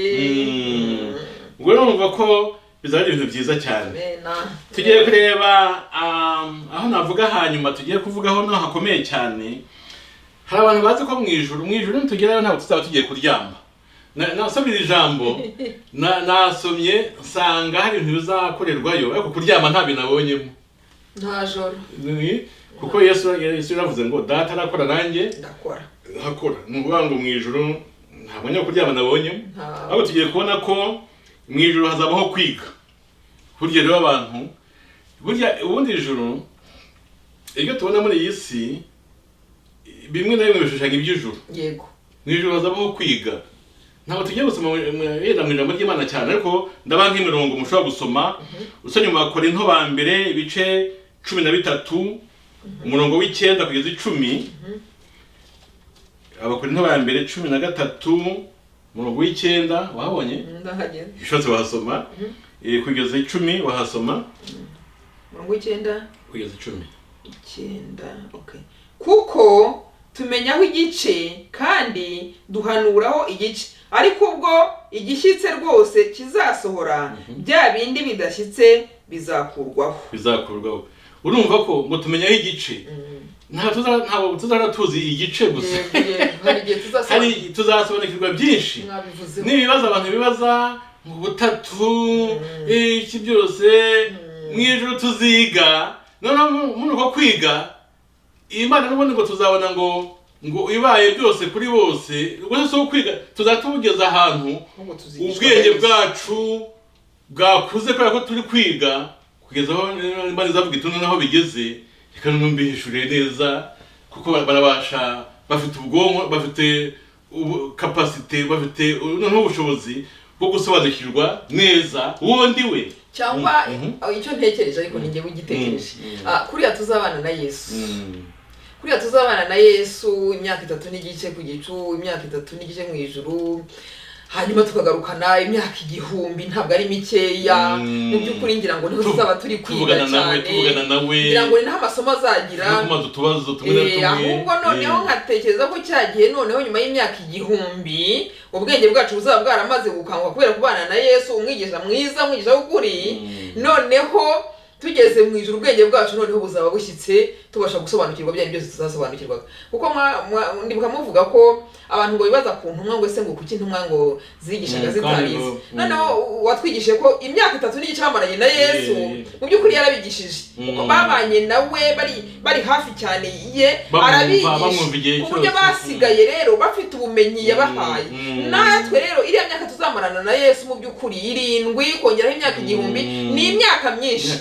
[SPEAKER 1] Ubwo numva ko bizaba ari ibintu byiza cyane. Tugiye kureba aho navuga hanyuma, tugiye kuvugaho naho hakomeye cyane. Hari abantu bazi ko mu ijuru nitugerayo ntabwo tuzaba tugiye kuryama. Nasomye ijambo nasomye nsanga hari ibintu bizakorerwayo, ariko kuryama nta bintu nabonyemo,
[SPEAKER 2] nta joro.
[SPEAKER 1] Kuko Yesu yaravuze ngo data arakora nanjye hakora. Ni ukuvuga ngo mu ijuru nta mwanya wo kuryama nabonyemo, ariko tugiye kubona ko mu ijuru hazabaho kwiga. Burya rero abantu, ubundi ijuru ibyo tubona muri iyi si bimwe na bimwe bishushanya iby'ijuru.
[SPEAKER 2] Yego,
[SPEAKER 1] mu ijuru hazabaho kwiga. Ntabwo tugiye gusoma yenda mu ijambo ry'Imana cyane, ariko ndaba nk'imirongo mushobora gusoma. Usomye mu Bakorinto ba mbere ibice 13 umurongo w'9 kugeza 10. Abakorinto ba mbere 13 umurongo w'9 wahabonye?
[SPEAKER 2] Ndahageze.
[SPEAKER 1] Ishotse wahasoma kugeza 10 wahasoma.
[SPEAKER 2] Umurongo w'9
[SPEAKER 1] kugeza
[SPEAKER 2] 10. Okay. Kuko tumenyaho igice kandi duhanuraho igice, ariko ubwo igishyitse rwose kizasohora, bya bindi bidashyitse bizakurwaho. Urumva ko ngo tumenyaho igice, ntabwo tuzara tuzi igice gusa. Hari tuzasobanukirwa byinshi n'ibibazo abantu bibaza mu butatu, iki byose mu ijuru tuziga. Noneho muri uko kwiga Imana n'ubundi ngo tuzabona ngo ibaye byose kuri bose. Ubwo so kwiga tuzatugeza ahantu ubwenge bwacu bwakuze kubera ko turi kwiga, kugeza aho Imana izavuga iti noneho bigeze, reka numbihishure neza, kuko barabasha, bafite ubwonko, bafite capacity, bafite noneho ubushobozi bwo gusobanukirwa neza uwo ndi we. cyangwa icyo ntekereje ariko ni njyewe ugitekereje kuriya tuzabana na Yesu kuriya tuzabana na Yesu imyaka 3 n'igice ku gicu, imyaka 3 n'igice mu ijuru, hanyuma tukagarukana imyaka 1000 ntabwo ari mikeya. Mu by'ukuri ngira ngo niho tuzaba turi kwiga cyane,
[SPEAKER 1] tuvugana nawe,
[SPEAKER 2] ngira ngo ni nta masomo azagira,
[SPEAKER 1] kumaza tubazo tumwe
[SPEAKER 2] ahubwo noneho nkatekereza ko cyagiye noneho nyuma y'imyaka 1000 ubwenge bwacu buzaba bwaramaze gukanguka kubera kubana na Yesu, umwigisha mwiza, umwigisha w'ukuri. Noneho tugeze mu ijuru ubwenge bwacu noneho buzaba bushyitse, tubasha gusobanukirwa byari byose tuzasobanukirwa. Kuko ndibuka muvuga ko abantu ngo bibaza ku ntumwa ngo ese ngo kuki intumwa ngo zigishaga zitarize. Noneho watwigishije ko imyaka 3 n'igice bamaranye na Yesu mu by'ukuri yarabigishije, kuko babanye nawe bari hafi cyane ye, arabigisha ku buryo basigaye rero bafite ubumenyi yabahaye. Natwe rero iriya myaka tuzamarana na Yesu mu by'ukuri 7 kongeraho imyaka 1000 ni imyaka myinshi.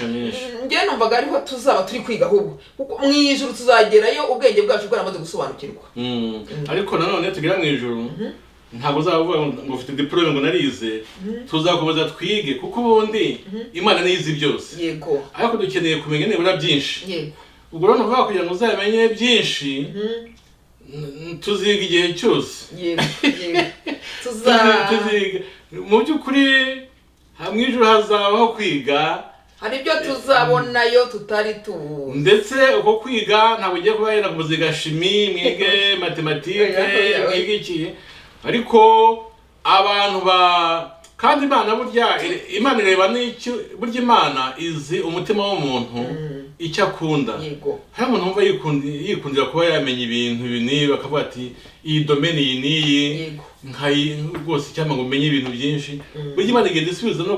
[SPEAKER 2] Nge numvaga ariho tuzaba turi kwiga ahubwo, kuko mu ijuru tuzagerayo ubwenge bwacu bwaramaze gusobanukirwa.
[SPEAKER 1] Ariko nanone tugira mu ijuru ntabwo uzavuga ngo ufite diplome ngo narize, tuzakomeza twige kuko ubundi Imana niyizi byose.
[SPEAKER 2] Yego.
[SPEAKER 1] Ariko dukeneye kumenya nibura byinshi.
[SPEAKER 2] Yego.
[SPEAKER 1] Ubwo rero nuvuga kugira ngo uzamenye byinshi tuziga igihe cyose.
[SPEAKER 2] Yego.
[SPEAKER 1] Tuziga. Mu by'ukuri hamwe ijuru hazabaho kwiga,
[SPEAKER 2] hari ibyo tuzabonayo tutari tuzi.
[SPEAKER 1] Ndetse uko kwiga ntabwo ugiye kuba yenda kumuziga chimie, mwige matematike, mwige iki, ariko abantu kandi Imana burya Imana ireba n'icyo, burya Imana izi umutima w'umuntu icyo akunda.
[SPEAKER 2] Yego.
[SPEAKER 1] Hari umuntu wumva yikundira kuba yamenya ibintu bini, bakavuga ati iyi domaine iyi niyi nkayi rwose cyangwa ngo umenye ibintu byinshi. Burya Imana igenda isubiza no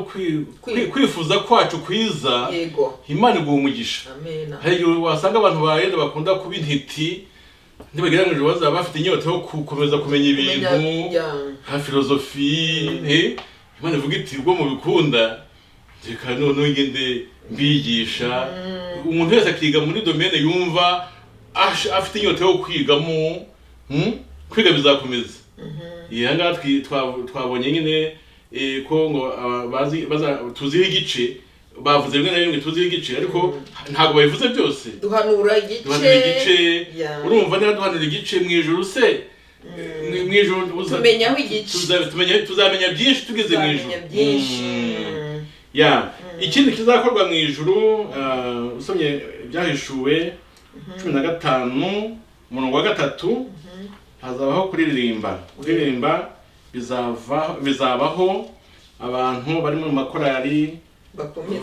[SPEAKER 1] kwifuza kwacu kwiza.
[SPEAKER 2] Yego.
[SPEAKER 1] Imana iguha umugisha.
[SPEAKER 2] Amen.
[SPEAKER 1] Hari wasanga abantu bayenda bakunda kuba intiti, ntibagera mu ijuru bazaba bafite inyota yo gukomeza kumenya ibintu nka filozofi. Imana ivuga iti ubwo mubikunda reka none ngende mbigisha. Umuntu wese akiga muri domaine yumva afite inyota yo kwigamo, kwiga bizakomeza. Yanga twabonye nyine ko ngo tuziho igice, bavuze rimwe na rimwe tuziho igice, ariko ntabwo babivuze byose.
[SPEAKER 2] Duhanura igice.
[SPEAKER 1] Urumva niba duhanura igice mu ijuru se, mu ijuru
[SPEAKER 2] tumenyaho igice,
[SPEAKER 1] tuzamenya byinshi tugeze mu ijuru. Ikindi kizakorwa mu ijuru, usomye Byahishuwe 15 umurongo wa 3, hazabaho kuririmba. Kuririmba bizabaho, abantu bari mu makorali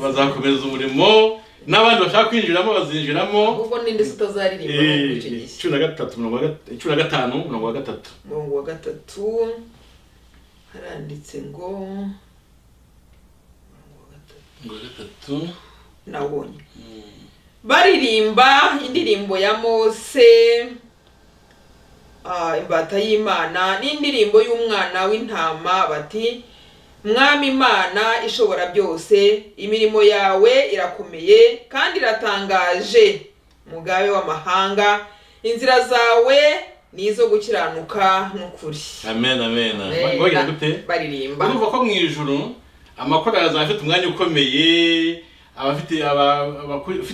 [SPEAKER 1] bazakomeza umurimo, n'abandi bashaka kwinjiramo bazinjiramo.
[SPEAKER 2] Ubwo ninde tutazaririmba muri icyo gihe.
[SPEAKER 1] 15 umurongo wa 3.
[SPEAKER 2] Umurongo wa 3 haranditse ngo nabonye baririmba indirimbo ya Mose, imbata y'Imana, n'indirimbo y'umwana w'intama, bati Mwami Imana ishobora byose, imirimo yawe irakomeye kandi iratangaje, mugabe w'amahanga, inzira zawe nizo gukiranuka n'ukuri.
[SPEAKER 1] Amen. Baririmba. Urumva ko mu ijuru amakorali azafite umwanya ukomeye, abafite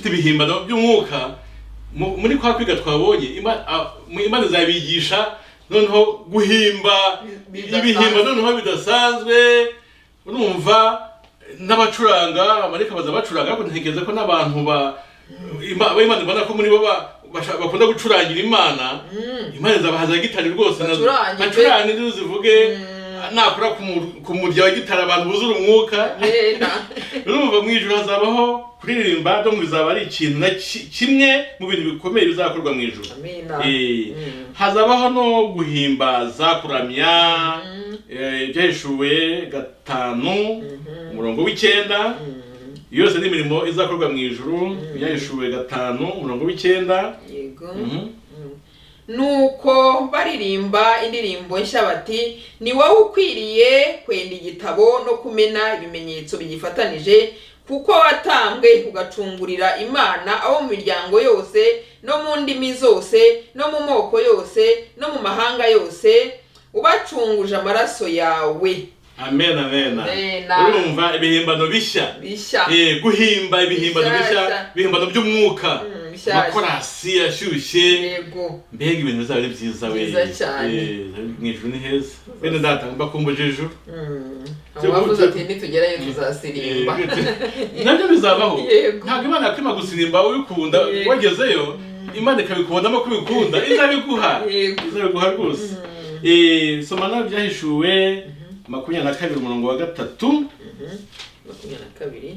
[SPEAKER 1] ibihimbano by'umwuka. Muri kwa kwiga twabonye Imana izabigisha noneho guhimba ibihimba noneho bidasanzwe. Urumva n'abacuranga, amareka baza bacuranga, ariko ntekereza ko n'abantu Imana ibona ko muri bo bakunda gucurangira Imana. Imana izabahaza gitari rwose, bacuranga induru zivuge, nakora ku murya wa gitari abantu buzura umwuka. Urumva mu ijuru hazabaho kuririmba, donc bizaba ari ikintu kimwe mu bintu bikomeye bizakorwa mu ijuru. Hazabaho no guhimbaza, kuramya. Byahishuwe 5 umurongo w'9, yose ni imirimo izakorwa mu ijuru. Byahishuwe 5 umurongo w'9.
[SPEAKER 2] Yego. Nuko baririmba indirimbo nshya bati ni wowe ukwiriye kwenda igitabo no kumena ibimenyetso bigifatanije, kuko watambwe ugacungurira Imana abo mu miryango yose no mu ndimi zose no mu moko yose no mu mahanga yose, ubacunguje amaraso yawe.
[SPEAKER 1] amen. Urumva ibihimbano bishya guhimba ibihimbano bishya, ibihimbano by'umwuka, amakorasi ashyushye, mbega ibintu bizaba ari byiza we. Mu ijuru ni heza. Bene data bakumbuje ijuru.
[SPEAKER 2] Wavuze ati nitugerayo tuzasirimba.
[SPEAKER 1] Nabyo bizabaho. Ntabwo Imana yakwima gusirimba ubikunda, wagezeyo Imana ikabikundamo kubikunda, izabiguha rwose. Soma nawe Ibyahishuwe 22 umurongo wa 3.
[SPEAKER 2] 22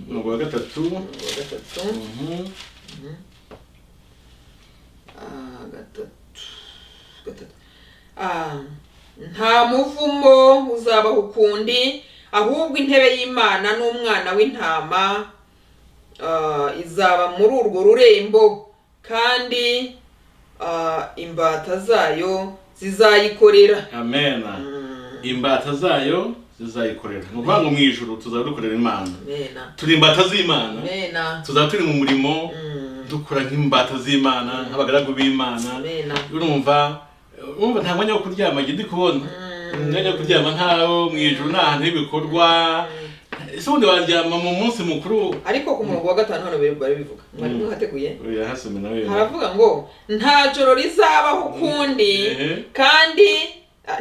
[SPEAKER 1] umurongo wa 3.
[SPEAKER 2] Nta muvumo uzabaho ukundi, ahubwo intebe y'Imana n'umwana w'intama izaba muri urwo rurembo, kandi imbata zayo zizayikorera.
[SPEAKER 1] Amen. Imbata zayo zizayikorera. Nuvuga ngo mu ijuru tuzaba dukorera Imana. Turi imbata z'Imana. Tuzaba turi mu murimo dukora nk'imbata z'Imana, nk'abagaragu b'Imana. Urumva nta mwanya wo kuryama ndi kubona. Mwanya wo kuryama ntawo mu ijuru nta hantu h'ibikorwa. Ese ubundi baryama mu munsi mukuru.
[SPEAKER 2] Ariko ku murongo wa 5 hano bari bivuga. Mwari muhateguye?
[SPEAKER 1] Oya hasome nawe.
[SPEAKER 2] Haravuga ngo nta joro rizabaho ukundi, kandi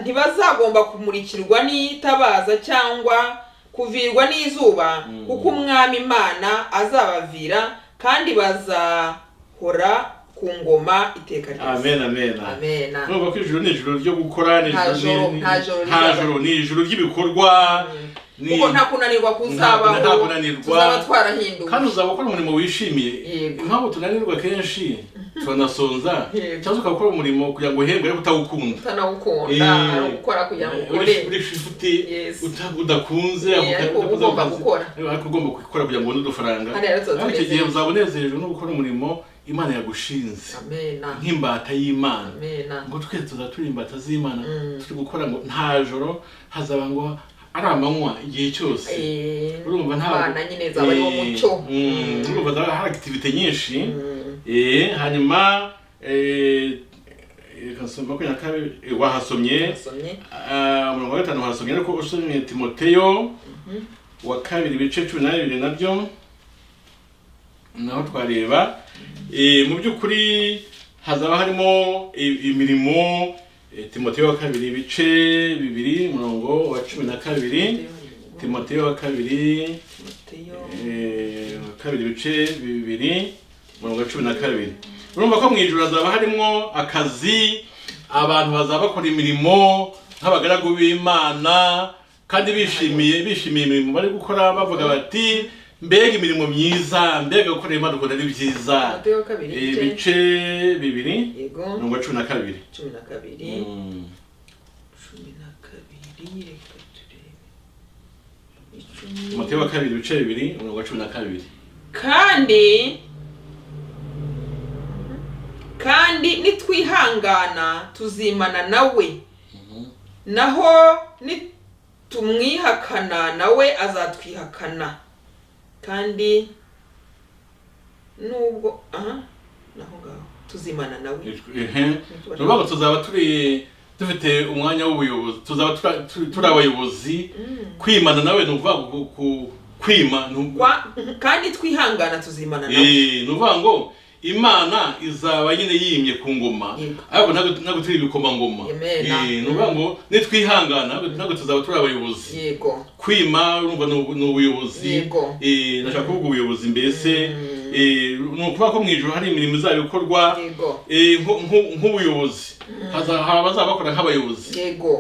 [SPEAKER 2] ntibazagomba kumurikirwa n'itabaza cyangwa kuvirwa n'izuba, kuko Umwami Imana azabavira, kandi bazahora ku ngoma iteka ryose.
[SPEAKER 1] Amen. Urumva ko ijuru ni ijuru ryo gukora, nta joro ni ijuru ry'ibikorwa.
[SPEAKER 2] Kuko nta kunanirwa kuzabaho, tuzaba twarahinduwe.
[SPEAKER 1] Kandi uzaba ukora umurimo wishimiye. Impamvu tunanirwa kenshi turanasonza, cyangwa ukakora umurimo kugira ngo uhembwe ariko utawukunda.
[SPEAKER 2] Utanawukunda, gukora kugira ngo ukore.
[SPEAKER 1] Uri ufite udakunze,
[SPEAKER 2] ariko ugomba gukora.
[SPEAKER 1] Ariko ugomba gukora kugira ngo ubone udufaranga. Ariko icyo gihe uzabonezerejwe no gukora umurimo Imana yagushinze. Nk'imbata y'Imana. Ngo twese tuzaturi imbata z'Imana, turi gukora ngo nta joro hazaba ngo ari amanywa igihe cyose. Urumva
[SPEAKER 2] Imana nyine zaba ari umucyo.
[SPEAKER 1] Urumva hari activity nyinshi. Hanyuma kasoma ko yakabiri wahasomye. Umurongo wa 5 wahasomye, ariko usomye Timoteyo wa 2 ibice 12 nabyo naho twareba. Mu by'ukuri hazaba harimo imirimo. Timoteyo wa 2 ibice 2 umurongo wa 12. Timoteyo wa 2 ibice 2 umurongo wa 12. Urumva ko mu ijuru hazaba harimo akazi, abantu bazaba bakora imirimo nk'abagaragu b'Imana, kandi bishimiye imirimo bari gukora, bavuga bati mbega imirimo myiza, mbega gukora Imana ukora ari byiza. Ibice 2 umurongo wa 12. Timoteyo wa 2 ibice 2 umurongo wa 12.
[SPEAKER 2] Kandi nitwihangana tuzimana nawe, naho nitumwihakana nawe azatwihakana. Kandi nubwo naho ngaho tuzimana nawe.
[SPEAKER 1] Nuvuga tuzaba dufite umwanya w'ubuyobozi, tuzaba turi abayobozi. Kwimana nawe nuvuga kwima,
[SPEAKER 2] kandi twihangana tuzimana nawe.
[SPEAKER 1] Nuvuga ngo Imana izaba nyine yimye ku ngoma, ariko ntabwo turi ibikomangoma. Nuvuga ngo nitwihangana ntabwo tuzaba turi abayobozi. Kwima urumva ni ubuyobozi. Nashaka kuvuga ubuyobozi mbese. Ni ukuvuga ko mu ijuru hari imirimo izaba ikorwa nk'ubuyobozi. Hazaba bazaba bakora nk'abayobozi.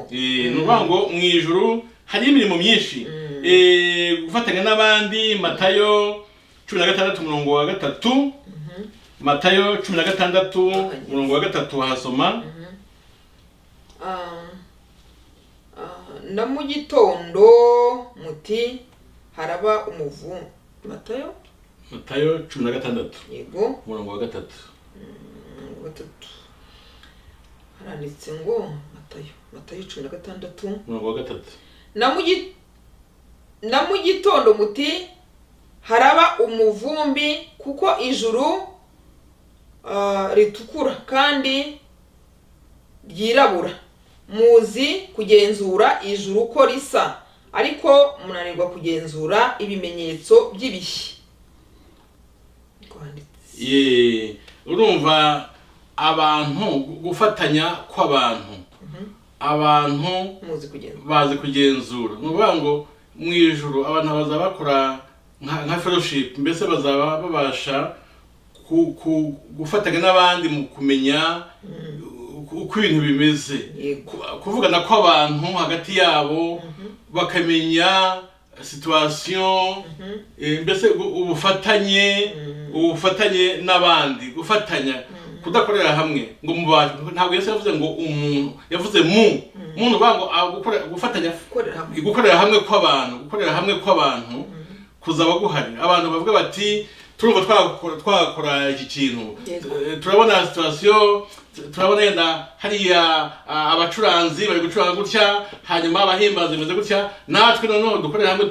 [SPEAKER 1] Ni ukuvuga ngo mu ijuru hari imirimo myinshi. Gufatanya n'abandi. Matayo 16 umurongo wa 3. Matayo 16 umurongo wa 3 wahasoma.
[SPEAKER 2] Na mu gitondo muti haraba umuvumo. Matayo
[SPEAKER 1] 16 umurongo wa 3.
[SPEAKER 2] Haranditse ngo Matayo 16
[SPEAKER 1] umurongo wa 3.
[SPEAKER 2] Na mu gitondo muti haraba umuvumbi, kuko ijuru ritukura kandi ryirabura. Muzi kugenzura ijuru ko risa, ariko munanirwa kugenzura ibimenyetso by'ibihe.
[SPEAKER 1] Urumva abantu gufatanya kw'abantu abantu bazi kugenzura. Nuvuga ngo mu ijuru abantu bazaba bakora nka fellowship, mbese bazaba babasha gufatanya n'abandi mu kumenya uko ibintu bimeze, kuvugana kw'abantu hagati yabo, bakamenya situation, mbese ubufatanye n'abandi, gufatanya, kudakorera hamwe ngo mu bantu. Ntabwo Yesu yavuze ngo umuntu, yavuze umuntu bango gufatanya, gukorera hamwe kw'abantu kuzaba guhari. Abantu bavuga bati turumva twakora iki kintu, turabona situation, turabona yenda hariya abacuranzi bari gucuranga gutya, hanyuma abahimbaza bimeze gutya, natwe noneho dukorera hamwe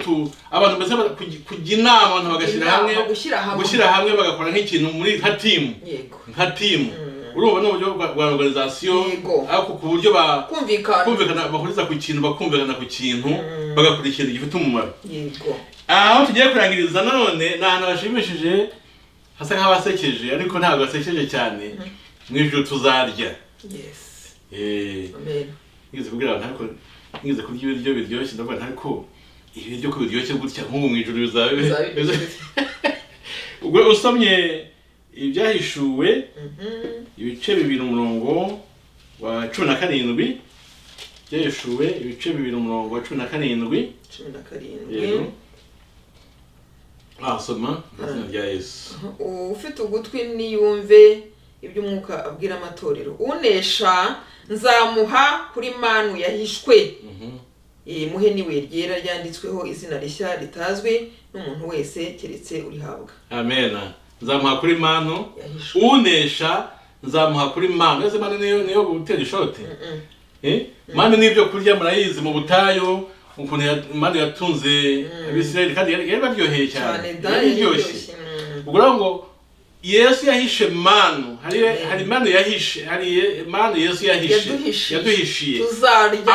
[SPEAKER 1] abantu mbese kujya inama, abantu gushyira hamwe bagakora nk'ikintu muri nka team. Urumva n'uburyo bwa organisation, ariko ku buryo kumvikana, bahuriza ku kintu, bakumvikana ku kintu, bagakora ikintu gifite umumaro. Aho tugiye kurangiriza none ni ahantu hashimishije, hasa nk'abasekeje, ariko ntabwo basekeje cyane. Mu ijuru tuzarya. Ngize kubwira abantu ariko ngize kurya ibiryo biryoshye, ndavuga ariko ibiryo ko biryoshye gutya nk'ubu mu ijuru bizabe. Ubwo usomye ibyahishuwe ibice 2 umurongo wa 17, byahishuwe ibice 2 umurongo wa 17. Soma izina rya Yesu.
[SPEAKER 2] Ufite ugutwi niyumve iby'umwuka abwira amatorero. Unesha nzamuha kuri manu yahishwe. Muhe niwe ryera ryanditsweho izina rishya ritazwi n'umuntu wese keretse urihabwa.
[SPEAKER 1] Amen. Nzamuha kuri manu, unesha nzamuha kuri manu. Ese manu niyo gutera ishote? Manu nibyo kurya murayizi mu butayu, ukuntu manu yatunze Abisirayeli kandi yari baryoheye cyane. Yaryoshye. Ubwo ngo Yesu yahishe manu, hari manu yahishe, hari manu Yesu yaduhishiye. Tuzarya.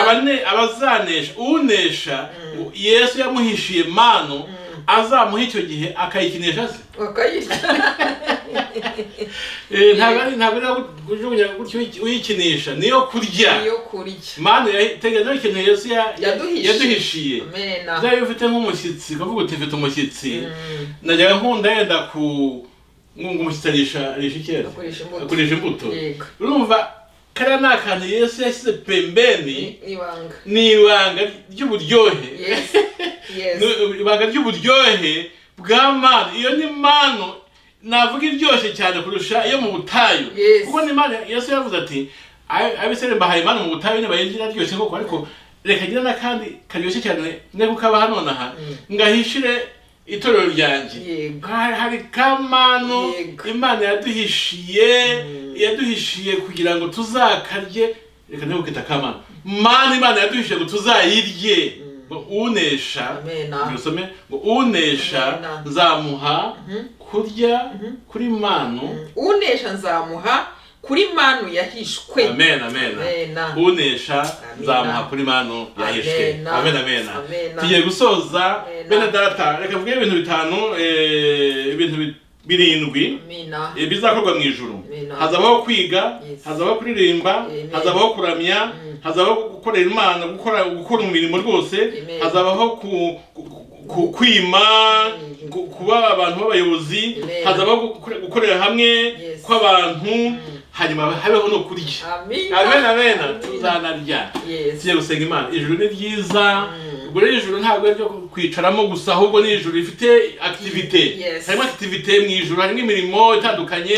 [SPEAKER 1] Abazanesha, unesha Yesu yamuhishiye manu, azamuha icyo gihe akayikinisha se. Ntabwo kujugunya gutyo uyikinisha, niyo kurya. Manu yategereje ikintu Yesu yaduhishiye. Zayo ufite nk'umushyitsi, kavuga uti mfite umushyitsi, najyaga nkunda yenda umushyitsi arisha ikera, akoresha imbuto. Urumva kariya ni akantu Yesu yashyize pembeni, ni ibanga ry'uburyohe. Ibanga ry'uburyohe bwa manu. Iyo ni manu navuga iryoshye cyane kurusha iyo mu butayu. Kuko ni manu Yesu yavuze ati Abisirayeli bahaye manu mu butayu, nibayinjira ryoshye koko, ariko reka gira n'akandi karyoshye cyane ne kukaba hano naha ngahishire itorero ryanjye. Hari kamano Imana yaduhishiye kugira ngo tuzakarye. Reka ne ukita kamano manu Imana yaduhishiye ngo tuzayirye. Unesha, bisome ngo unesha nzamuha kurya kuri manu.
[SPEAKER 2] Unesha nzamuha kuri manu yahishwe.
[SPEAKER 1] Amen. Unesha nzamuha kuri manu yahishwe. Amen. Tugiye gusoza bene data, reka mvuge ibintu 5, ibintu 7 bizakorwa mu ijuru. Hazabaho kwiga, hazabaho kuririmba, hazabaho kuramya, hazabaho gukorera Imana, gukora umurimo rwose, hazabaho kwima, kuba abantu b'abayobozi, hazabaho gukorera hamwe kw'abantu, hanyuma habeho no kurya. Amen. Tuzanarya. Tugiye gusenga Imana. Ijuru ni ryiza. Ubwo ijuru ntabwo ari ryo kwicaramo gusa, ahubwo ni ijuru rifite activity. Harimo activity mu ijuru, harimo imirimo itandukanye,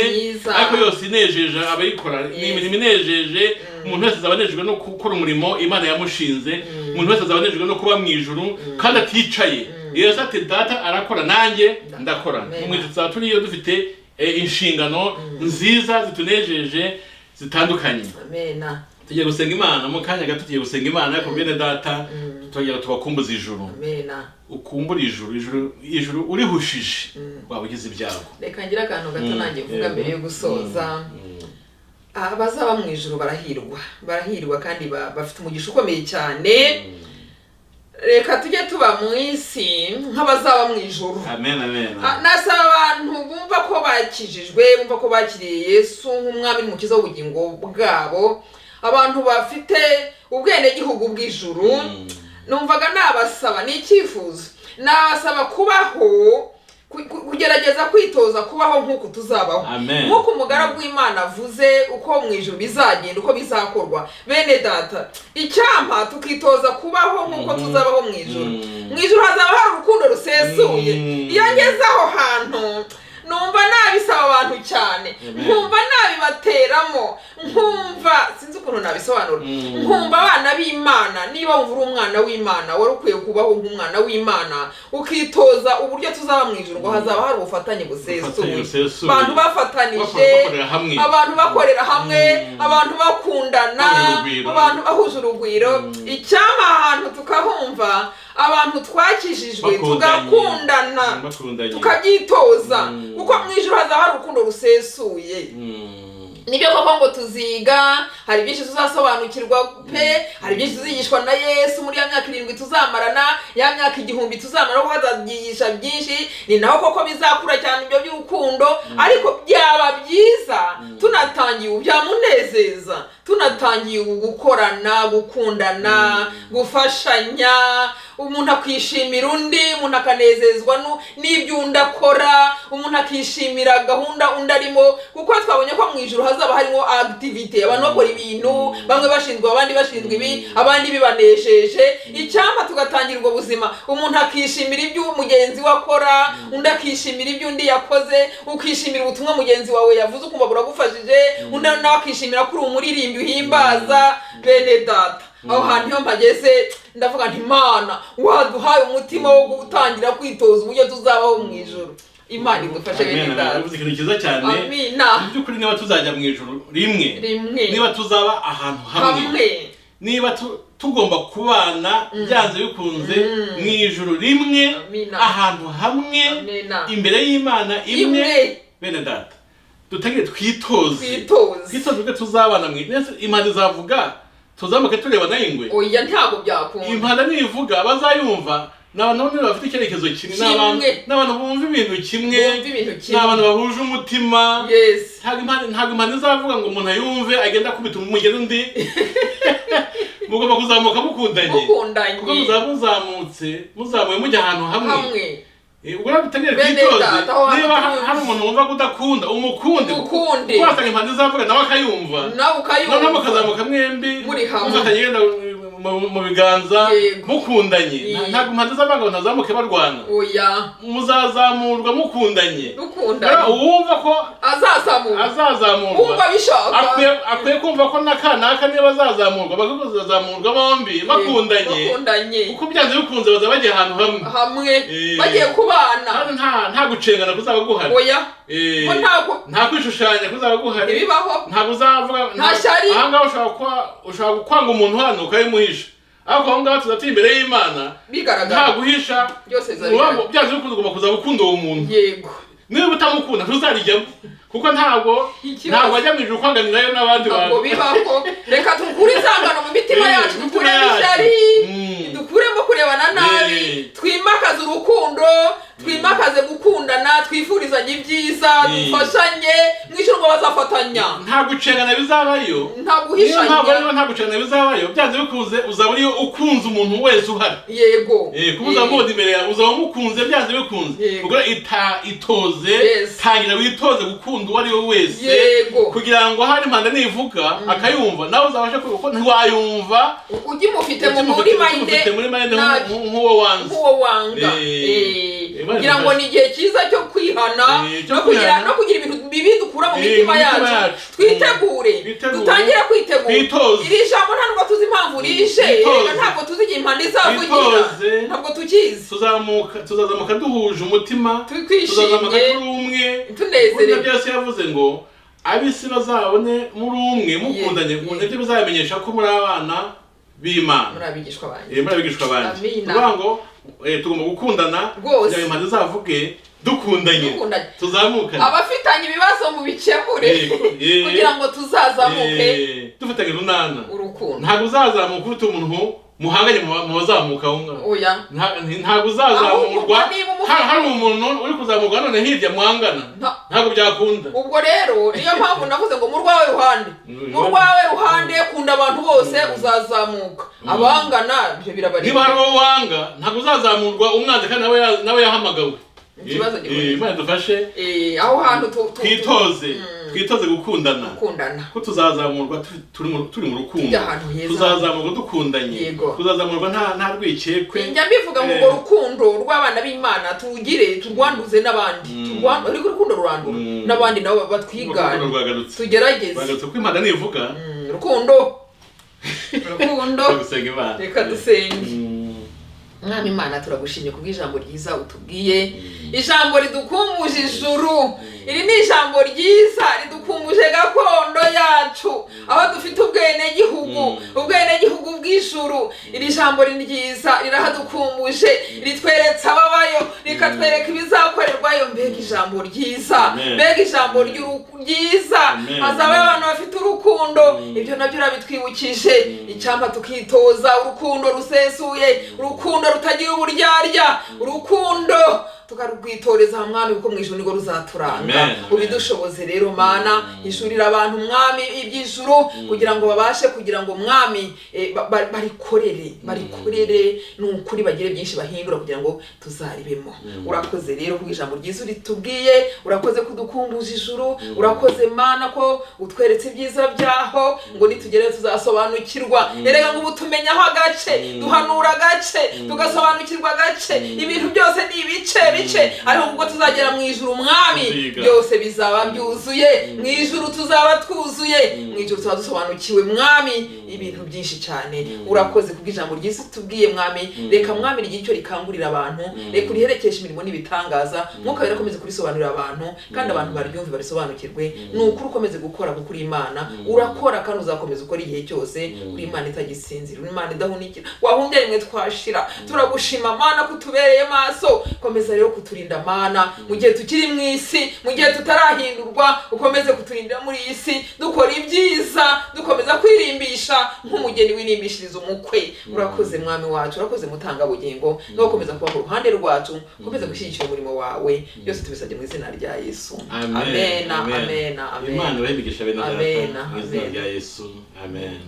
[SPEAKER 1] ariko yose inejeje abayikora. Ni imirimo inejeje. Umuntu wese azabanejejwe no gukora umurimo Imana yamushinze. Umuntu wese azabanejejwe no kuba mu ijuru kandi aticaye. Yesu ati data arakora, nanjye ndakora. Mu ijuru tuzaturiyo dufite inshingano nziza zitunejeje zitandukanye. Tugiye gusenga Imana mu kanya gato. Tugiye gusenga Imana ariko bene data tugira tubakumbuza ijuru. Ukumbura ijuru urihushije waba ugize ibyago.
[SPEAKER 2] Reka ngira akantu gato nanjye mvuga mbere yo gusoza. Abazaba mu ijuru barahirwa kandi bafite umugisha ukomeye cyane. reka tujye tuba mu isi nk'abazaba mu ijuru.
[SPEAKER 1] Amen, amen.
[SPEAKER 2] Nasaba abantu bumva ko bakijijwe, bumva ko bakiriye Yesu nk'umwami n'umukiza w'ubugingo bwabo, abantu bafite ubwenegihugu bw'ijuru. Numvaga nabasaba, ni icyifuzo, nabasaba kubaho, kugerageza kwitoza kubaho nk'uko tuzabaho, nk'uko umugaragu w'Imana avuze uko mu ijuru bizagenda, uko bizakorwa. Bene data, icyampa tukitoza kubaho nk'uko tuzabaho mu ijuru. Mu ijuru hazaba hari urukundo rusesuye. Iyo ngeze aho hantu numva nabisaba abantu cyane, nkumva nabibateramo, nkumva sinzi ukuntu nabisobanura, nkumva abana b'Imana, niba wumva uri umwana w'Imana wari ukwiye kubaho nk'umwana w'Imana, ukitoza uburyo tuzaba mu ijuru ngo hazaba hari ubufatanye busesuye, abantu bafatanije, abantu bakorera hamwe, abantu bakundana, abantu bahuje urugwiro. Icyama ahantu tukahumva abantu twakijijwe tugakundana, tukabyitoza, kuko mu ijuru hazaba hari urukundo rusesuye. Nibyo koko ngo tuziga, hari byinshi tuzasobanukirwa pe, hari byinshi tuzigishwa na Yesu muri ya myaka 7 tuzamarana, ya myaka 1000 tuzamara ko hazabyigisha byinshi. Ni naho koko bizakura cyane ibyo by'urukundo, ariko byaba byiza tunatangiye ubyamunezeza, tunatangiye gukorana, gukundana, gufashanya, umuntu akishimira undi, umuntu akanezezwa n'ibyo undi akora, umuntu akishimira gahunda undi arimo, kuko twabonye ko mu ijuru hazaba harimo activity, abantu bakora ibintu, bamwe bashinzwe abandi bashinzwe ibi, abandi bibanesheje. Icyampa tugatangira ubwo buzima, umuntu akishimira ibyo mugenzi we akora, undi akishimira ibyo undi yakoze, ukishimira ubutumwa mugenzi wawe yavuze ukumva buragufashije, undi nawe akishimira ko uri umuririmbyi uhimbaza. Bene data, aho hantu iyo mpageze ndavuga nti Imana waduhaye umutima wo gutangira kwitoza uburyo tuzabaho mu ijuru. Imana idufashe bene data.
[SPEAKER 1] Uvuze ikintu cyiza cyane.
[SPEAKER 2] Amina.
[SPEAKER 1] Mu by'ukuri niba tuzajya mu ijuru rimwe, niba tuzaba ahantu hamwe, niba tugomba kubana byanze bikunze mu ijuru rimwe, ahantu hamwe, imbere y'Imana imwe. Bene data, dutegere twitoze ubwo tuzabana mu ijuru. Imana izavuga tuzamuke tureba na ingwe?
[SPEAKER 2] Oya, ntabwo byakunda.
[SPEAKER 1] Imana nivuga bazayumva, n'abantu bamwe bafite icyerekezo kimwe, n'abantu bumva ibintu kimwe, n'abantu bahuje umutima. Ntabwo Imana izavuga ngo umuntu ayumve agenda akubita umugeni undi. Mugomba kuzamuka mukundanye, kuko muzaba muzamuye mujya ahantu hamwe. Ubwo dutegere kwitoze, niba hari umuntu wumva kudakunda umukunde, kuko wasanga Imana izavuga nawe akayumva, nawe mukazamuka mwembi mufatanye yenda mu biganza mukundanye. Ntabwo Imana izavuga ngo nazamuke barwana, muzazamurwa mukundanye. Uwumva ko azazamurwa akwiye kumva ko n'akanaka niba bazazamurwa bazazamurwa bombi bakundanye, kuko byanze bikunze bazaba bagiye ahantu hamwe
[SPEAKER 2] bagiye kubana.
[SPEAKER 1] Nta gucengana kuzaba guhari, nta kwishushanya kuzaba guhari, ntabwo uzavuga ahangaha ushobora gukwanga umuntu hano ukayimuhisha, ariko aho ngaho tuzatira imbere y'Imana nta guhisha. Byanze bikunze ugomba kuza gukunda uwo muntu. Niba utamukunda ntuzarijyamo, kuko ntabwo wajya mu ijuru kwanganirayo n'abandi bantu.
[SPEAKER 2] Reka dukure izangano mu mitima yacu, dukuremo ishyari, dukuremo kurebana nabi, twimakaze urukundo, twimakaze gukundana, twifurizanye ibyiza, dufashanye. Mw'ijuru ngo bazafatanya,
[SPEAKER 1] nta gucengana bizabayo,
[SPEAKER 2] nta guhishanya.
[SPEAKER 1] Nta gucengana bizabayo, byanze bikunze uzaba uriyo ukunze umuntu wese uhari. Kuba uzamubona imbere yawe uzaba umukunze byanze bikunze. Ubwo itoze, tangira witoze gukunda uwo ari we wese, kugira ngo hari Imana nivuga akayumva, nawe uzabashe kuko ntiwayumva
[SPEAKER 2] ugimufite muri mind
[SPEAKER 1] nk'uwo wanga.
[SPEAKER 2] Kugira ngo ni igihe cyiza cyo kwihana no kugira ibintu bibi dukura mu mitima yacu. Twitegure, dutangire kwitegura. Iri jambo ntabwo tuzi impamvu rije, ntabwo tuzi igihe impande izavugira, ntabwo tukizi.
[SPEAKER 1] Tuzazamuka duhuje umutima, tuzazamuka turi umwe, tunezerewe. Byose yavuze ngo ab'isi bazabone muri umwe mukundanye, nibyo bizamenyesha ko muri abana b'Imana, muri abigishwa banjye. Tuvuga ngo tugomba gukundana, kugira ngo Imana izavuge dukundanye tuzamukane,
[SPEAKER 2] abafitanye ibibazo mu bikemure kugira ngo tuzazamuke
[SPEAKER 1] dufatanye runana
[SPEAKER 2] urukundo.
[SPEAKER 1] Ntabwo uzazamuka ufite umuntu muhanganye mu bazamuka
[SPEAKER 2] oya,
[SPEAKER 1] ntabwo uzazamurwa hari umuntu uri kuzamurwa none hirya muhangana, ntabwo byakunda.
[SPEAKER 2] Ubwo rero niyo mpamvu navuze ngo mu rwawe ruhande kunda abantu bose uzazamuka, abangana ibyo birabareba.
[SPEAKER 1] Niba hari uwo wanga ntabwo uzazamurwa umwanzi kandi nawe yahamagawe.
[SPEAKER 2] Ikibazo gikomeye.
[SPEAKER 1] Imana dufashe
[SPEAKER 2] aho hantu
[SPEAKER 1] twitoze gukundana, ko tuzazamurwa turi mu rukundo, tuzazamurwa dukundanye, tuzazamurwa nta rwikekwe.
[SPEAKER 2] Njya mbivuga ngo urwo rukundo rw'abana b'Imana turwanduze n'abandi, ariko urukundo rurandura n'abandi nabo batwigana, tugerageze
[SPEAKER 1] ko Imana nivuga
[SPEAKER 2] rukundo reka dusenge. Mwami Imana turagushimye kubw'ijambo ryiza utubwiye, ijambo ridukumbuje ijuru. Iri ni ijambo ryiza ridukumbuje gakondo yacu, aho dufite ubwenegihugu bw'ijuru. Iri jambo ni ryiza rirahadukumbuje, ritweretse ababayo, rikatwereka ibizakorerwayo. Mbega ijambo ryiza, mbega ijambo ryiza. Hazabayo abantu bafite urukundo, ibyo nabyo urabitwibukije. Icyampa tukitoza urukundo rusesuye, urukundo rutagira uburyarya, urukundo tukarwitoreza Mwami, kuko mu ijuru nirwo ruzaturanga. Ubidushoboze rero Mana, ishurira abantu Mwami iby'ijuru kugira ngo babashe kugira ngo Mwami barikorere n'ukuri, bagire byinshi bahindura kugira ngo tuzaribemo. Urakoze rero kubw'ijambo ryiza ritubwiye, urakoze kudukumbuje ijuru, urakoze Mana ko utweretse ibyiza byaho, ngo nitugere tuzasobanukirwa. Erega ngo ubu tumenyaho agace, duhanura agace, tugasobanukirwa agace, ibintu byose ni ibice, ariko ubwo tuzagera mu ijuru Mwami byose bizaba byuzuye, mu ijuru tuzaba twuzuye, mu ijuru tuzaba dusobanukiwe Mwami ibintu byinshi cyane. Urakoze kubw'ijambo ryiza tubwiye Mwami. Reka Mwami rigire icyo rikangurira abantu, reka uriherekeshe imirimo n'ibitangaza. Mwuka wera akomeze kurisobanurira abantu, kandi abantu baryumve barisobanukirwe. Ni ukuri ukomeze gukora kuko uri Imana, urakora kandi uzakomeza ukora igihe cyose. Uri Imana itagisinzira, uri Imana idahunikira, wahumbye rimwe twashira. Turagushima Mana ko utubereye maso, komeza rero kuturinda Mana mu gihe tukiri mu isi, mu gihe tutarahindurwa. Ukomeze kuturindira muri iyi si, dukora ibyiza, dukomeza kwirimbisha nk'umugeni wirimbishiriza umukwe. Urakoze Mwami wacu, urakoze mutanga bugingo, no gukomeza kuba ku ruhande rwacu, ukomeze gushyigikira umurimo wawe. Byose tubisabye mu izina rya Yesu. Amen.
[SPEAKER 1] Imana ibahe imigisha bene data mu izina rya Yesu. Amen.